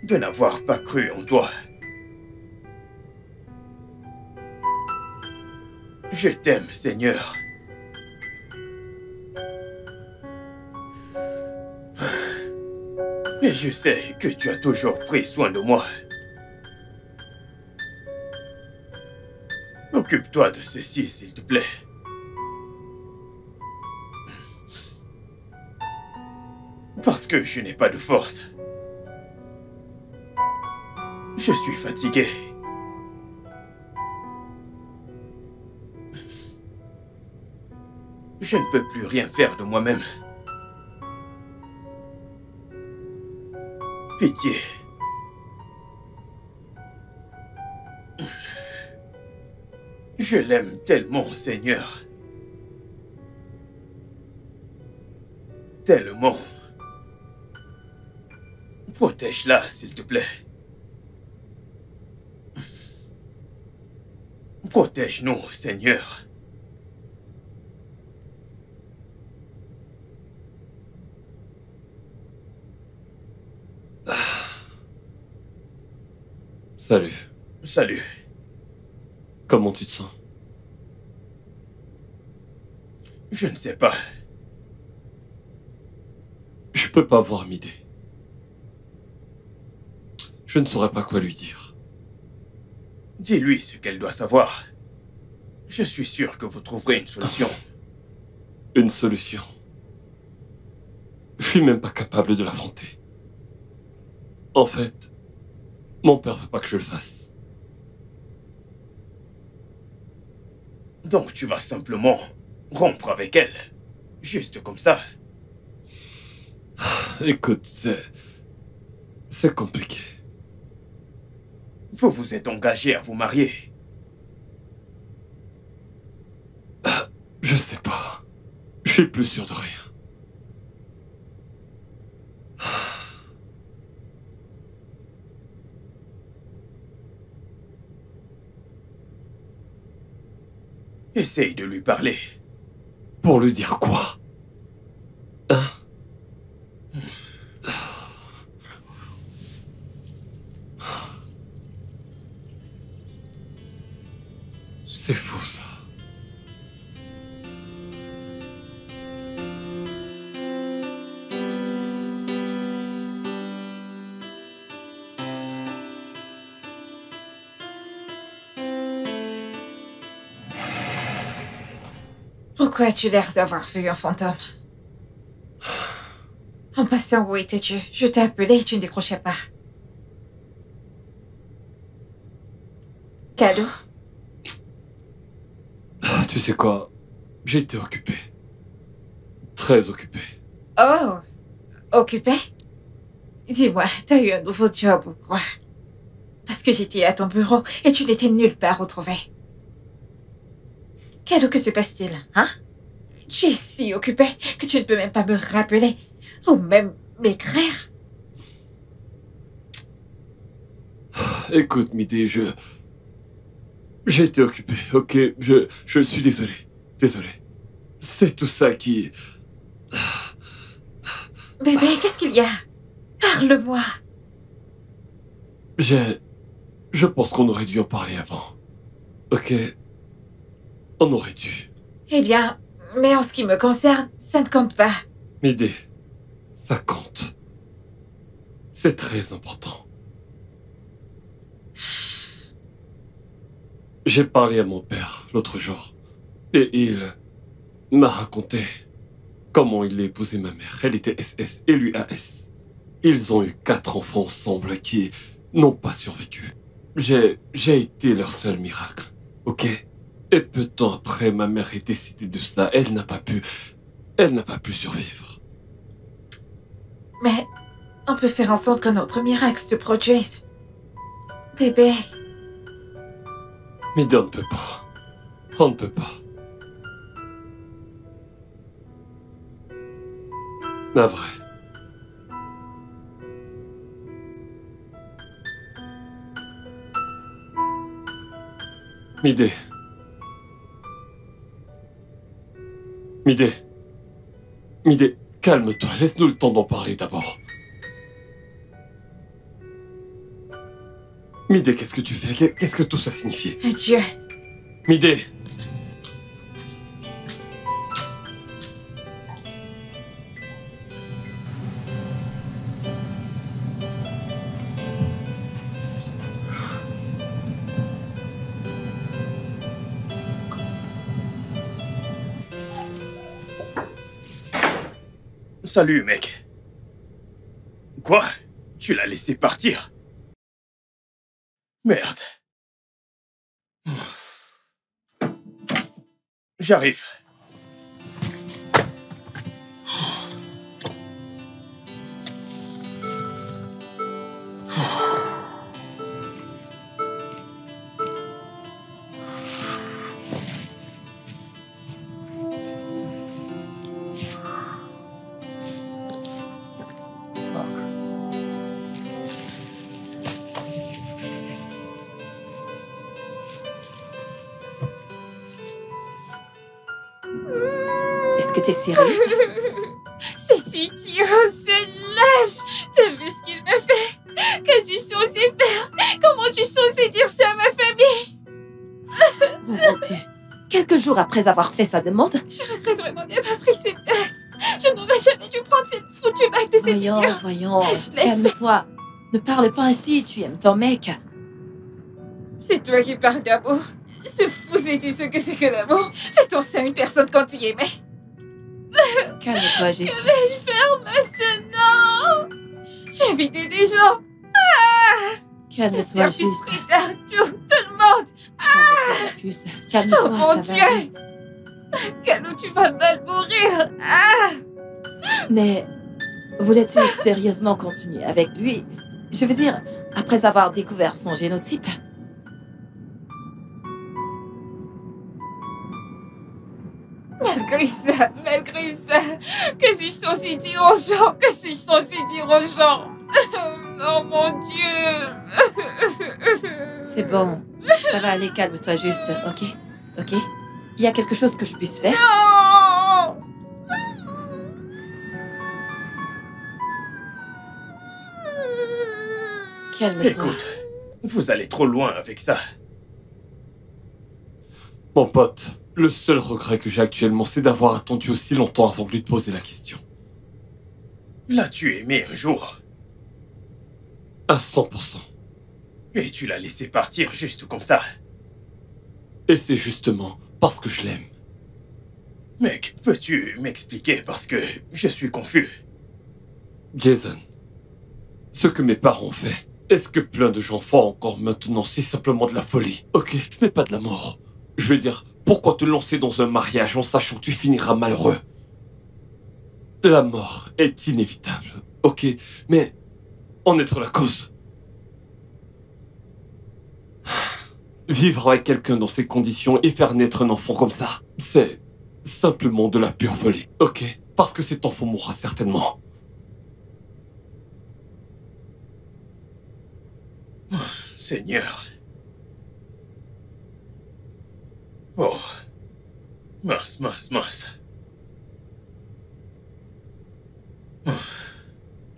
de n'avoir pas cru en toi. Je t'aime, Seigneur. Et je sais que tu as toujours pris soin de moi. Occupe-toi de ceci, s'il te plaît. Parce que je n'ai pas de force. Je suis fatigué. Je ne peux plus rien faire de moi-même. Pitié. Je l'aime tellement, Seigneur. Tellement. Protège-la, s'il te plaît. Protège-nous, Seigneur. Salut. Salut. Comment tu te sens? Je ne sais pas. Je peux pas voir Midé. Je ne saurais pas quoi lui dire. Dis-lui ce qu'elle doit savoir. Je suis sûr que vous trouverez une solution. Une solution? Je suis même pas capable de l'affronter. En fait, mon père veut pas que je le fasse. Donc tu vas simplement rompre avec elle. Juste comme ça. Écoute, c'est compliqué. Vous vous êtes engagé à vous marier. Je sais pas. Je suis plus sûr de rien. Essaye de lui parler. Pour lui dire quoi? Hein? C'est fou, ça. Pourquoi as-tu l'air d'avoir vu un fantôme? En passant, où étais-tu? Je t'ai appelé et tu ne décrochais pas. Cadeau? Tu sais quoi? J'étais occupé. Très occupé. Oh, occupé? Dis-moi, t'as eu un nouveau job ou quoi? Parce que j'étais à ton bureau et tu n'étais nulle part retrouvé. Cadeau, que se passe-t-il, hein? Tu es si occupé que tu ne peux même pas me rappeler ou même m'écrire. Écoute, Midé, j'ai été occupé, ok? Je suis désolé. Désolé. C'est tout ça qui... Bébé, qu'est-ce qu'il y a? Parle-moi. Je pense qu'on aurait dû en parler avant. Ok? On aurait dû. Eh bien, mais en ce qui me concerne, ça ne compte pas. Midé, ça compte. C'est très important. J'ai parlé à mon père l'autre jour et il m'a raconté comment il a épousé ma mère. Elle était SS et lui AS. Ils ont eu 4 enfants ensemble qui n'ont pas survécu. J'ai été leur seul miracle, ok? Et peu de temps après, ma mère est décédée de ça. Elle n'a pas pu survivre. Mais on peut faire en sorte qu'un autre miracle se produise. Bébé. Mais on ne peut pas. On ne peut pas. Navré. Midé. Midé. Midé, calme-toi. Laisse-nous le temps d'en parler d'abord. Midé, qu'est-ce que tu fais? Qu'est-ce que tout ça signifie? Adieu. Midé. Salut, mec. Quoi? Tu l'as laissé partir? Merde. J'arrive. Est-ce que t'es sérieuse? C'est idiot, ce lâche. T'as vu ce qu'il me fait? Que tu censé faire? Comment tu censé dire ça à ma famille? Oh mon Dieu. Quelques jours après avoir fait sa demande, Je regrette vraiment d'avoir pris cette bague. Je n'aurais jamais dû prendre cette foutue bague de cet idiot. voyons, Je l'ai calme-toi. Ne parle pas ainsi, tu aimes ton mec. C'est toi qui parles d'amour. Ce fou sait-il ce que c'est que l'amour? Fait-on ça à une personne quand il aimait? Calme-toi, juste. Que vais-je faire maintenant? J'ai invité des gens. Calme-toi, Service juste. traiteur, tout le monde. Calme-toi, la puce. Calme-toi, Oh mon ça va aller. Dieu. Calou, tu vas mal mourir. Mais voulais-tu sérieusement continuer avec lui? Je veux dire, après avoir découvert son génotype. Malgré ça, que suis-je censée dire aux gens? Que suis-je censée dire aux gens? Oh mon Dieu. C'est bon. Ça va aller, calme-toi juste, ok? Ok? Il y a quelque chose que je puisse faire? Non. Calme-toi. Écoute, vous allez trop loin avec ça. Mon pote, le seul regret que j'ai actuellement, c'est d'avoir attendu aussi longtemps avant de lui poser la question. L'as-tu aimé un jour? À 100%. Et tu l'as laissé partir juste comme ça? Et c'est justement parce que je l'aime. Mec, peux-tu m'expliquer parce que je suis confus? Jason, ce que mes parents ont fait, est-ce que plein de gens font encore maintenant? C'est simplement de la folie. Ok, ce n'est pas de l'amour. Je veux dire, pourquoi te lancer dans un mariage en sachant que tu finiras malheureux? La mort est inévitable, ok, mais en être la cause. Vivre avec quelqu'un dans ces conditions et faire naître un enfant comme ça, c'est simplement de la pure folie, ok? Parce que cet enfant mourra certainement. Seigneur. Oh. Mince.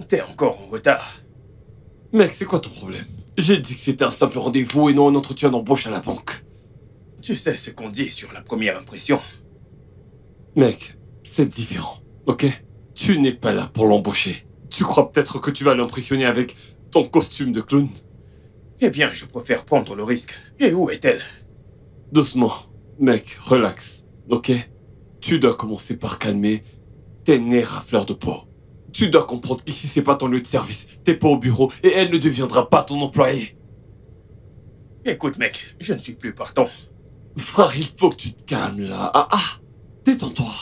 T'es encore en retard. Mec, c'est quoi ton problème? J'ai dit que c'était un simple rendez-vous et non un entretien d'embauche à la banque. Tu sais ce qu'on dit sur la première impression. Mec, c'est différent, ok? Tu n'es pas là pour l'embaucher. Tu crois peut-être que tu vas l'impressionner avec ton costume de clown? Eh bien, je préfère prendre le risque. Et où est-elle? Doucement, mec, relax, ok? Tu dois commencer par calmer tes nerfs à fleur de peau. Tu dois comprendre qu'ici c'est pas ton lieu de service, t'es pas au bureau et elle ne deviendra pas ton employé. Écoute, mec, je ne suis plus partant. Frère, il faut que tu te calmes là. Détends-toi.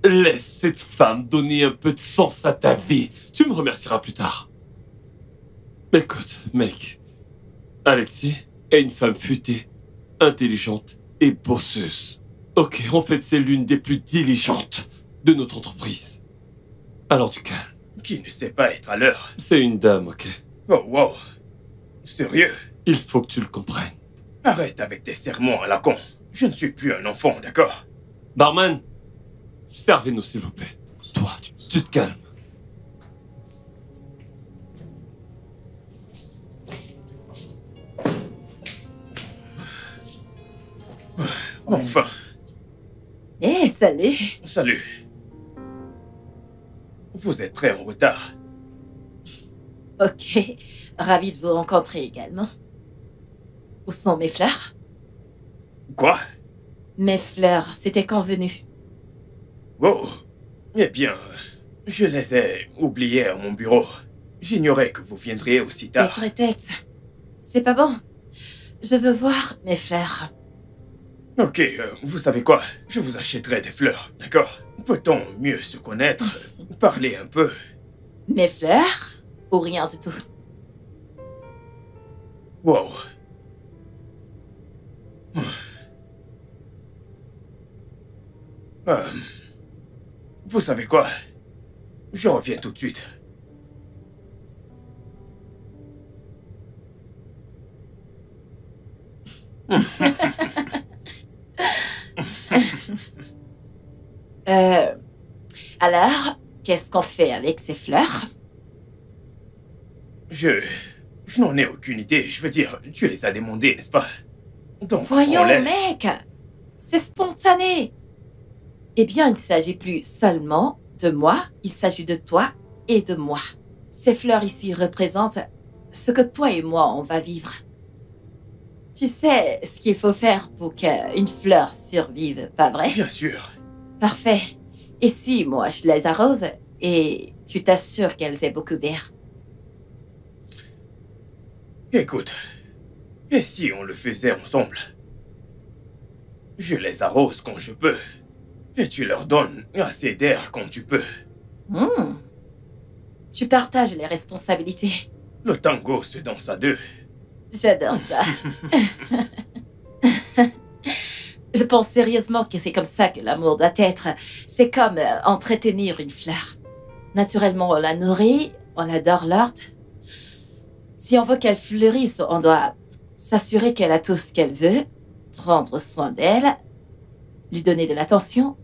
Laisse cette femme donner un peu de sens à ta vie. Tu me remercieras plus tard. Écoute, mec, Alexis est une femme futée, intelligente et bosseuse. Ok, en fait, c'est l'une des plus diligentes de notre entreprise. Alors du calme. Qui ne sait pas être à l'heure? C'est une dame, ok? Oh, wow. Sérieux? Il faut que tu le comprennes. Arrête avec tes sermons à la con. Je ne suis plus un enfant, d'accord? Barman, servez-nous s'il vous plaît. Toi, tu te calmes. Enfin. Eh, salut. Salut. Vous êtes très en retard. Ok, ravi de vous rencontrer également. Où sont mes fleurs? Quoi? Mes fleurs, c'était convenu. Oh. Eh bien, je les ai oubliées à mon bureau. J'ignorais que vous viendriez aussi Des tard. prétextes. C'est pas bon. Je veux voir mes fleurs. Ok, vous savez quoi? Je vous achèterai des fleurs, d'accord? Peut-on mieux se connaître? Parler un peu? Mes fleurs? Ou rien du tout? Wow. Vous savez quoi? Je reviens tout de suite. Alors, qu'est-ce qu'on fait avec ces fleurs? Je n'en ai aucune idée. Je veux dire, tu les as demandées, n'est-ce pas? Donc, Voyons, on les... mec, c'est spontané. Eh bien, il ne s'agit plus seulement de moi, il s'agit de toi et de moi. Ces fleurs ici représentent ce que toi et moi, on va vivre. Tu sais ce qu'il faut faire pour qu'une fleur survive, pas vrai? Bien sûr. Parfait. Et si moi, je les arrose et tu t'assures qu'elles aient beaucoup d'air? Écoute, et si on le faisait ensemble? Je les arrose quand je peux, et tu leur donnes assez d'air quand tu peux. Tu partages les responsabilités. Le tango se danse à deux. J'adore ça. Je pense sérieusement que c'est comme ça que l'amour doit être. C'est comme entretenir une fleur. Naturellement, on la nourrit, on la dorlote. Si on veut qu'elle fleurisse, on doit s'assurer qu'elle a tout ce qu'elle veut, prendre soin d'elle, lui donner de l'attention.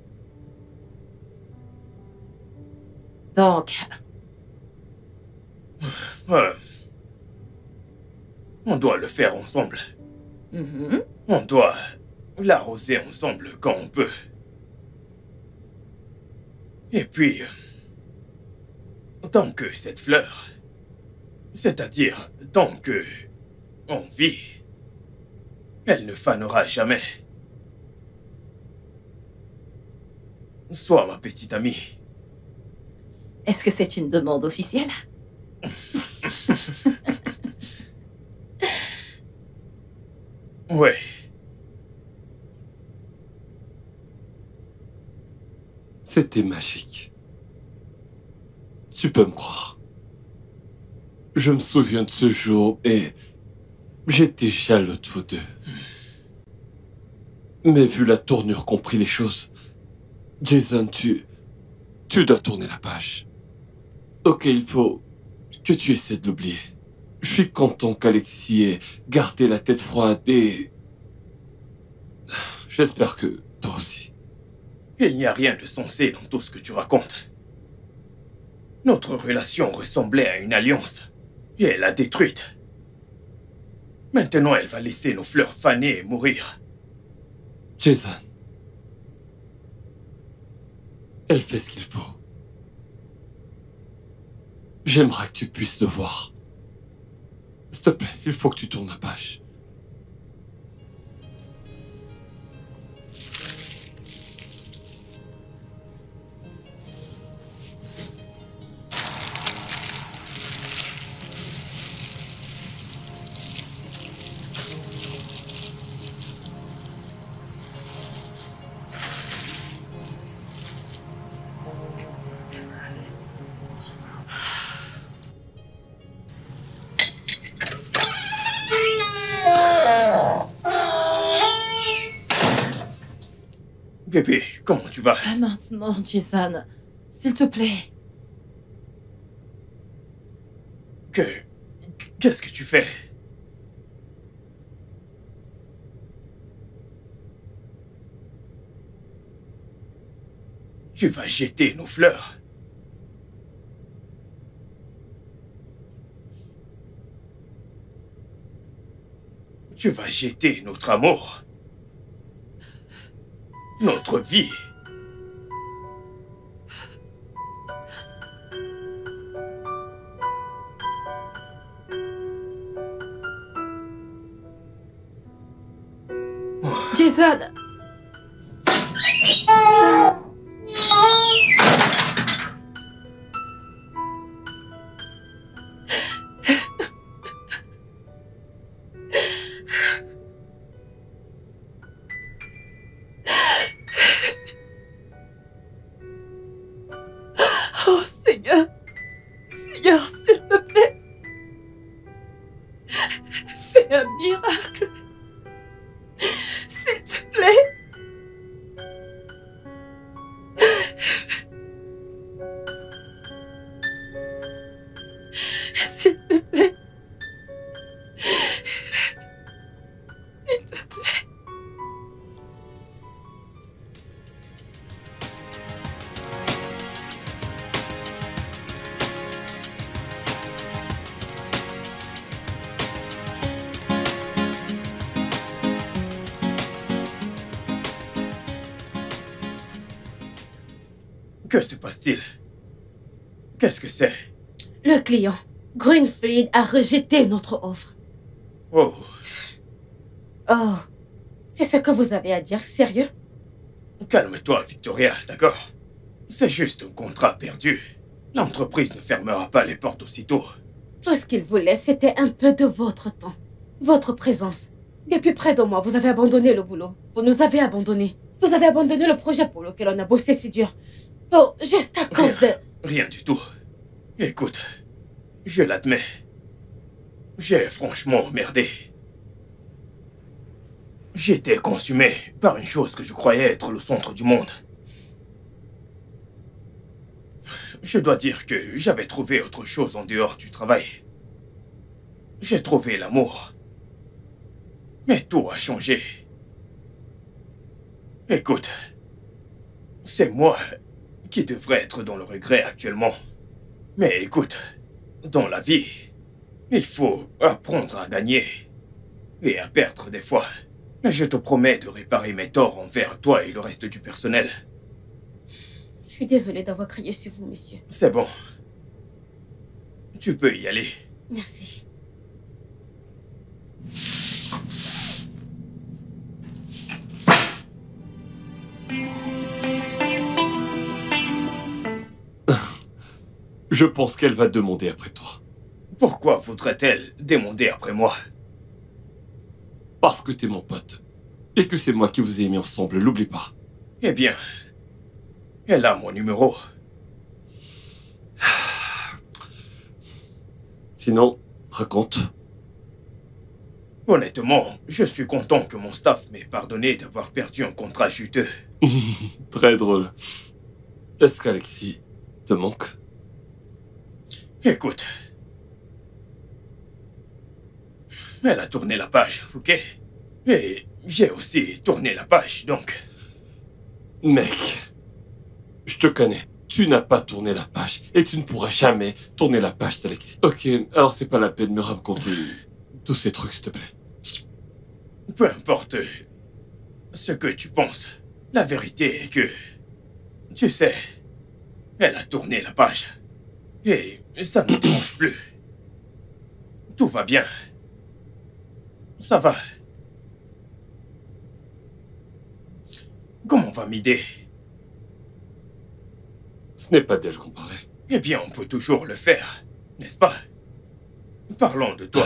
Donc, On doit le faire ensemble. mhm. On doit l'arroser ensemble quand on peut. Et puis, tant que cette fleur, c'est-à-dire tant que on vit, elle ne fanera jamais. Sois ma petite amie. Est-ce que c'est une demande officielle? Ouais. C'était magique. Tu peux me croire. Je me souviens de ce jour et j'étais jaloux de vous deux. Mais vu la tournure qu'ont pris les choses, Jason, tu dois tourner la page. Ok, il faut que tu essaies de l'oublier. Je suis content qu'Alexis ait gardé la tête froide et... J'espère que toi aussi. Il n'y a rien de sensé dans tout ce que tu racontes. Notre relation ressemblait à une alliance, et elle l'a détruite. Maintenant, elle va laisser nos fleurs faner et mourir. Jason. Elle fait ce qu'il faut. J'aimerais que tu puisses le voir. S'il te plaît, il faut que tu tournes la page. Bébé, comment tu vas? Pas maintenant, Jason. S'il te plaît. Qu'est-ce que tu fais? Tu vas jeter nos fleurs. Tu vas jeter notre amour. Notre vie. Jason. Oh Seigneur, Seigneur, s'il te plaît, fais un miracle. S'il te plaît. S'il te plaît. S'il te plaît. Que se passe-t-il? Qu'est-ce que c'est? Le client, Greenfield, a rejeté notre offre. Oh, Oh, c'est ce que vous avez à dire, sérieux? calme-toi, Victoria, d'accord? C'est juste un contrat perdu. L'entreprise ne fermera pas les portes aussitôt. Tout ce qu'il voulait, c'était un peu de votre temps, votre présence. Depuis près de mois, vous avez abandonné le boulot. Vous nous avez abandonnés. Vous avez abandonné le projet pour lequel on a bossé si dur. Oh, juste à cause de... Rien du tout. Écoute, je l'admets. J'ai franchement merdé. J'étais consumé par une chose que je croyais être le centre du monde. Je dois dire que j'avais trouvé autre chose en dehors du travail. J'ai trouvé l'amour. Mais tout a changé. Écoute, c'est moi qui devrais être dans le regret actuellement. Mais écoute, dans la vie, il faut apprendre à gagner et à perdre des fois. Mais je te promets de réparer mes torts envers toi et le reste du personnel. Je suis désolée d'avoir crié sur vous, monsieur. C'est bon. Tu peux y aller. Merci. Je pense qu'elle va demander après toi. Pourquoi voudrait-elle demander après moi? Parce que t'es mon pote. Et que c'est moi qui vous ai mis ensemble, l'oublie pas. Eh bien, elle a mon numéro. Sinon, raconte. Honnêtement, je suis content que mon staff m'ait pardonné d'avoir perdu un contrat juteux. Très drôle. Est-ce qu'Alexis te manque? Écoute. Elle a tourné la page, ok? Et j'ai aussi tourné la page, donc... Mec, je te connais. Tu n'as pas tourné la page. Et tu ne pourras jamais tourner la page d'Alexis. Ok, alors c'est pas la peine de me raconter tous ces trucs, s'il te plaît. Peu importe ce que tu penses, la vérité est que... Tu sais, elle a tourné la page. Et ça ne me dérange plus. Tout va bien. Ça va. Comment va m'aider? Ce n'est pas d'elle qu'on parlait. Eh bien, on peut toujours le faire, n'est-ce pas? Parlons de toi.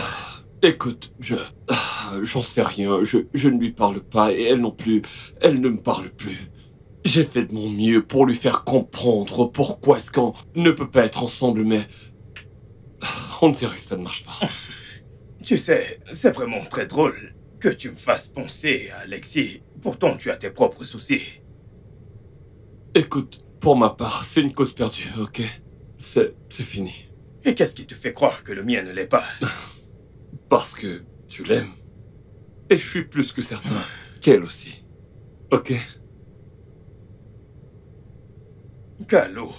Écoute, j'en sais rien. Je ne lui parle pas et elle non plus. Elle ne me parle plus. J'ai fait de mon mieux pour lui faire comprendre pourquoi est-ce qu'on ne peut pas être ensemble, mais on dirait que ça ne marche pas. Tu sais, c'est vraiment très drôle que tu me fasses penser à Alexis. Pourtant, tu as tes propres soucis. Écoute, pour ma part, c'est une cause perdue, ok? C'est fini. Et qu'est-ce qui te fait croire que le mien ne l'est pas? Parce que tu l'aimes. Et je suis plus que certain qu'elle aussi. Ok? Calo.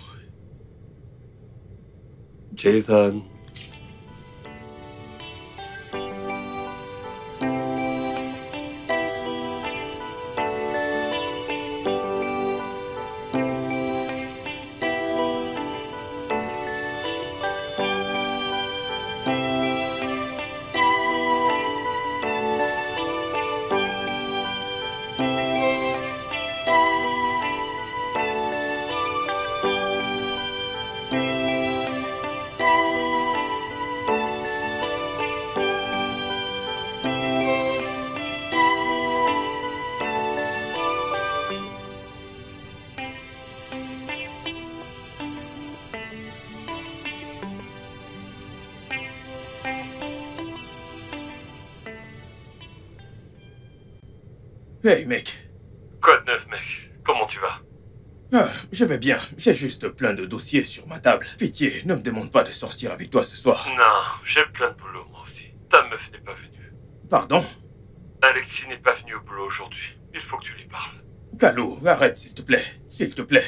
Jason. Hey mec. Quoi de neuf, mec? Comment tu vas? Ah, je vais bien. J'ai juste plein de dossiers sur ma table. Pitié, ne me demande pas de sortir avec toi ce soir. Non, j'ai plein de boulot, moi aussi. Ta meuf n'est pas venue. Pardon? Alexis n'est pas venu au boulot aujourd'hui. Il faut que tu lui parles. Calo, arrête s'il te plaît. S'il te plaît.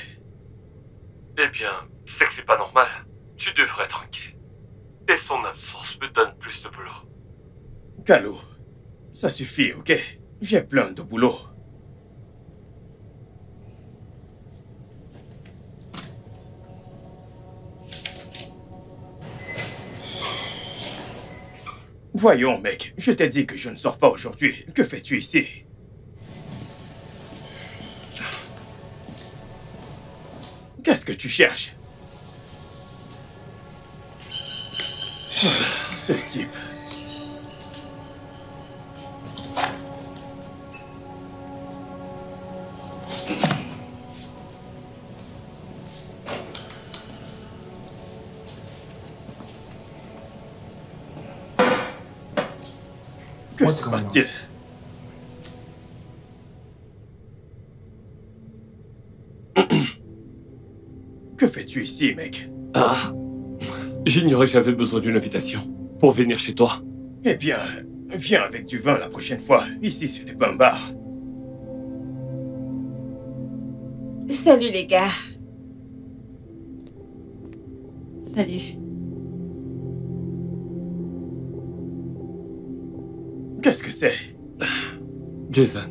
Eh bien, c'est que c'est pas normal. Tu devrais être inquiet. Et son absence me donne plus de boulot. Calo, ça suffit, ok? J'ai plein de boulot. Voyons, mec, je t'ai dit que je ne sors pas aujourd'hui. Que fais-tu ici? Qu'est-ce que tu cherches? Ce type. Que se passe-t-il? Que fais-tu ici, mec? Ah, j'ignorais que j'avais besoin d'une invitation pour venir chez toi. Eh bien, viens avec du vin la prochaine fois. Ici, ce n'est pas un bar. Salut les gars. Salut. Qu'est-ce que c'est? Jason,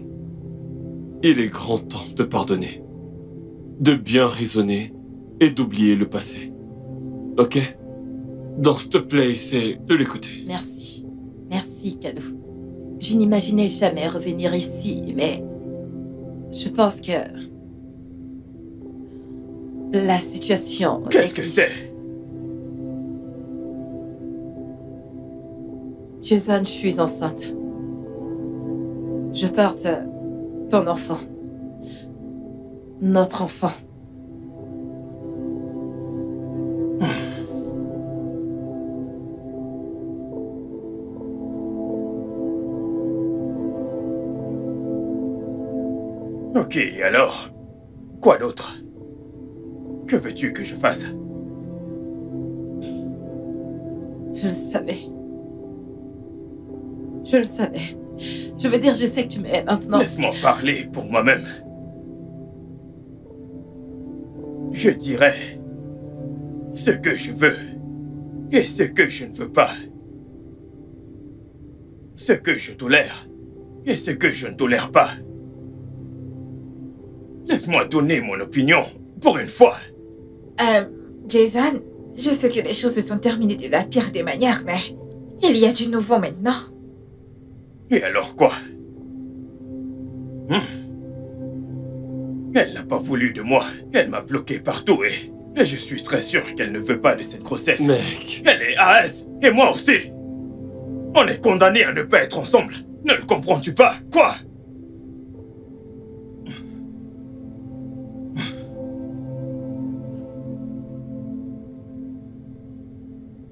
il est grand temps de pardonner, de bien raisonner et d'oublier le passé. Ok? Donc, s'il te plaît, essaie de l'écouter. Merci. Merci, Calo. Je n'imaginais jamais revenir ici, mais je pense que la situation... Qu'est-ce que c'est? Jason, je suis enceinte. Je porte ton enfant. Notre enfant. Ok, alors, quoi d'autre? Que veux-tu que je fasse? Je le savais. Je le savais. Je veux dire, je sais que tu m'aimes maintenant. Laisse-moi parler pour moi-même. Je dirais ce que je veux et ce que je ne veux pas. Ce que je tolère et ce que je ne tolère pas. Laisse-moi donner mon opinion pour une fois. Jason, Je sais que les choses se sont terminées de la pire des manières, mais il y a du nouveau maintenant. Et alors quoi? Elle n'a pas voulu de moi. Elle m'a bloqué partout et je suis très sûr qu'elle ne veut pas de cette grossesse. Mec. Elle est AS et moi aussi. On est condamnés à ne pas être ensemble. Ne le comprends-tu pas? Quoi?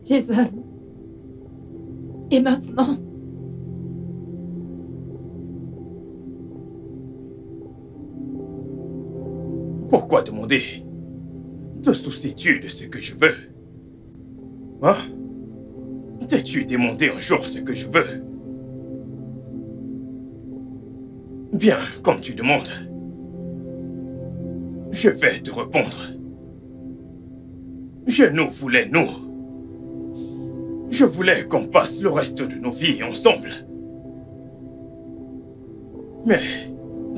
Jason. Et maintenant? Pourquoi demander? Te soucies-tu de ce que je veux? Hein? T'es-tu demandé un jour ce que je veux? Bien, comme tu demandes, je vais te répondre. Je nous voulais nous. Je voulais qu'on passe le reste de nos vies ensemble. Mais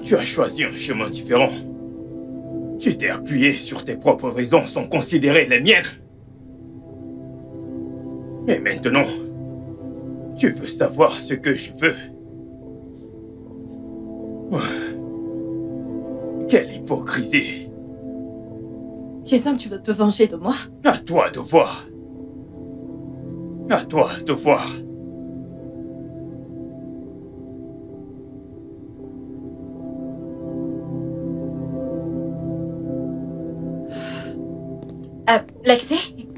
tu as choisi un chemin différent. Tu t'es appuyé sur tes propres raisons sans considérer les miennes. Et maintenant, tu veux savoir ce que je veux. Quelle hypocrisie. Jason, tu veux te venger de moi? À toi de voir. À toi de voir. Lexi?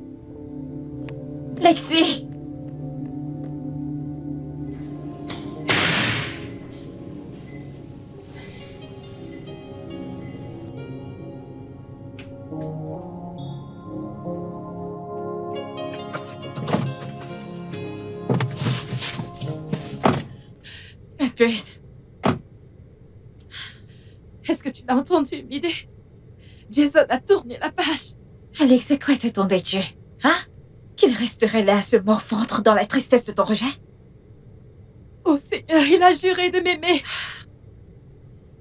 Lexi? Ma puce. Est-ce que tu l'as entendu, Midé? Jason a tourné la page. Alex, à quoi t'attendais-tu? Hein? Qu'il resterait là à se morfondre dans la tristesse de ton rejet? Oh Seigneur, il a juré de m'aimer.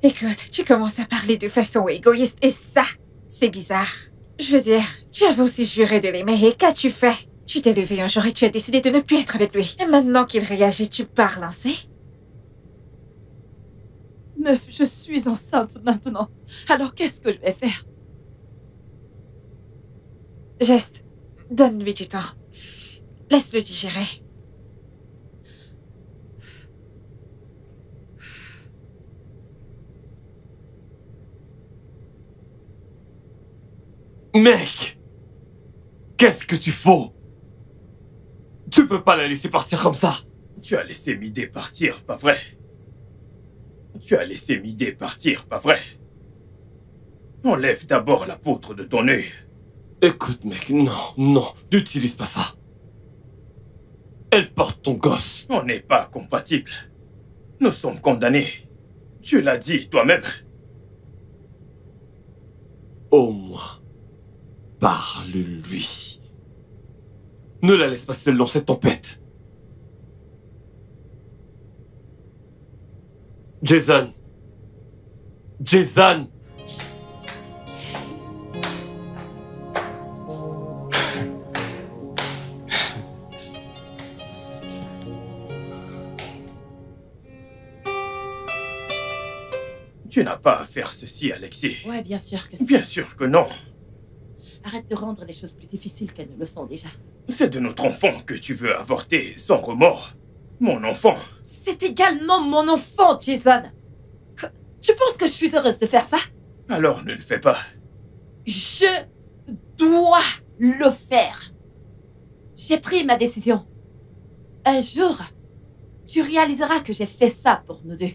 Écoute, tu commences à parler de façon égoïste et ça, c'est bizarre. Je veux dire, tu avais aussi juré de l'aimer et qu'as-tu fait? Tu t'es levé un jour et tu as décidé de ne plus être avec lui. Et maintenant qu'il réagit, tu parles ainsi? Meuf, je suis enceinte maintenant. Alors qu'est-ce que je vais faire? Juste, donne-lui du temps. Laisse-le digérer. Mec! Qu'est-ce que tu fous? Tu peux pas la laisser partir comme ça. Tu as laissé Midé partir, pas vrai? Tu as laissé Midé partir, pas vrai? Enlève d'abord la poutre de ton œil. Écoute, mec, non, n'utilise pas ça. Elle porte ton gosse. On n'est pas compatibles. Nous sommes condamnés. Tu l'as dit toi-même. Au moins, parle-lui. Ne la laisse pas seule dans cette tempête. Jason. Jason. Tu n'as pas à faire ceci, Alexis. Ouais, bien sûr que si. Bien sûr que non. Arrête de rendre les choses plus difficiles qu'elles ne le sont déjà. C'est de notre enfant que tu veux avorter sans remords. Mon enfant. C'est également mon enfant, Jason. Tu penses que je suis heureuse de faire ça? Alors ne le fais pas. Je dois le faire. J'ai pris ma décision. Un jour, tu réaliseras que j'ai fait ça pour nous deux.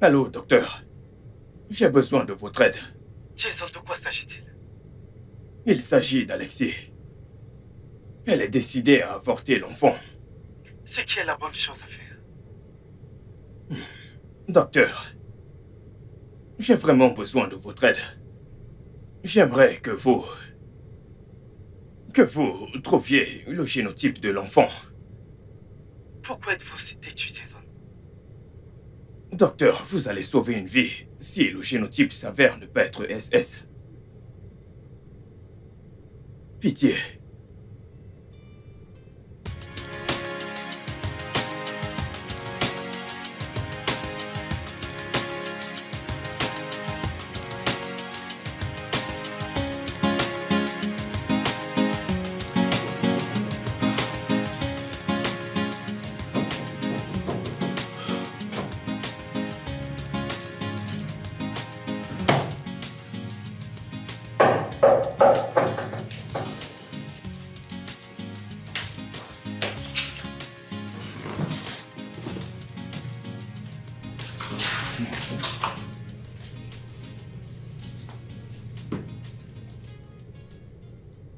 Allô, docteur. J'ai besoin de votre aide. Jason, de quoi s'agit-il? Il s'agit d'Alexis. Elle est décidée à avorter l'enfant. Ce qui est la bonne chose à faire. Docteur, j'ai vraiment besoin de votre aide. J'aimerais que vous trouviez le génotype de l'enfant. Pourquoi êtes-vous si têtu, Jason? Docteur, vous allez sauver une vie si le génotype s'avère ne pas être SS. Pitié.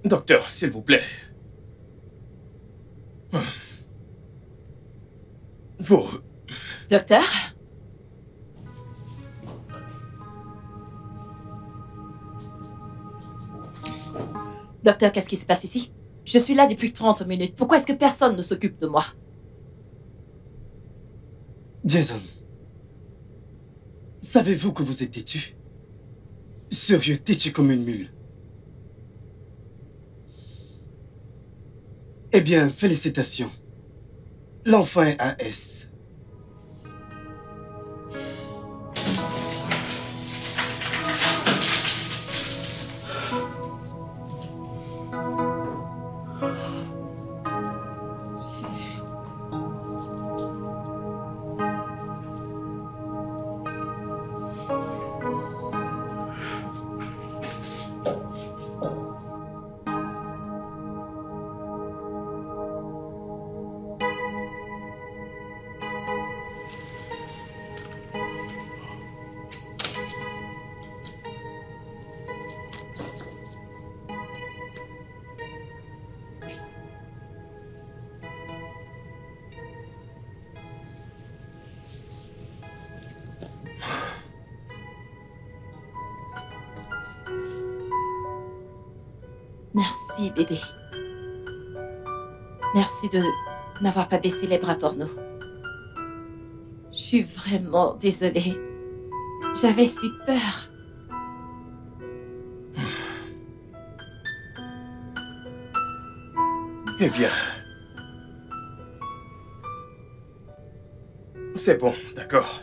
Docteur, s'il vous plaît. Vous... Docteur? Docteur, qu'est-ce qui se passe ici? Je suis là depuis 30 minutes. Pourquoi est-ce que personne ne s'occupe de moi? Jason, savez-vous que vous êtes têtu? Sérieux, têtu comme une mule. Eh bien, félicitations. L'enfant est AS. Merci, bébé. Merci de n'avoir pas baissé les bras pour nous. Je suis vraiment désolée. J'avais si peur. Eh bien... C'est bon, d'accord.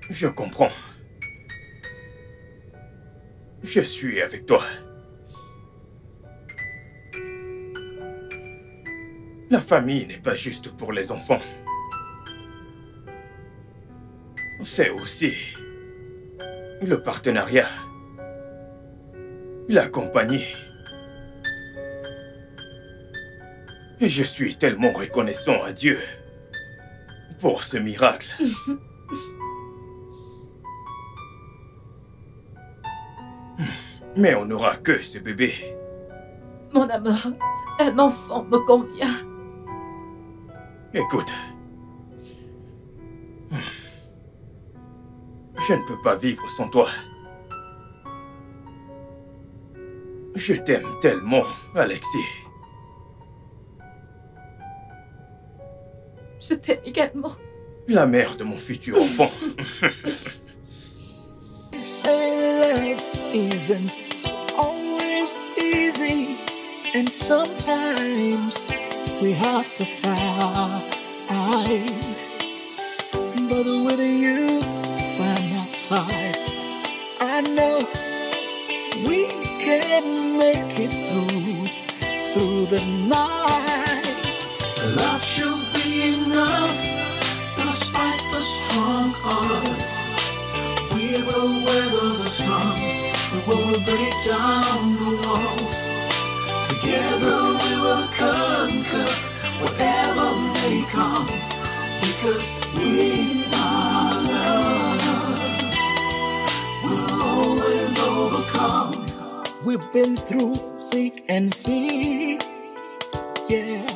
Je comprends. Je suis avec toi. La famille n'est pas juste pour les enfants. C'est aussi le partenariat, la compagnie. Et je suis tellement reconnaissant à Dieu pour ce miracle. Mais on n'aura que ce bébé. Mon amour, un enfant me convient. Écoute, je ne peux pas vivre sans toi. Je t'aime tellement, Alexis. Je t'aime également. La mère de mon futur enfant. Life isn't always easy, and sometimes we have to fight. But with you by my side, I know we can make it through the night. Love should be enough, despite the strong odds. We will weather the storms, we will break down the walls. Together we will conquer whatever may come, because we are love. We'll always overcome. We've been through thick and thin, yeah.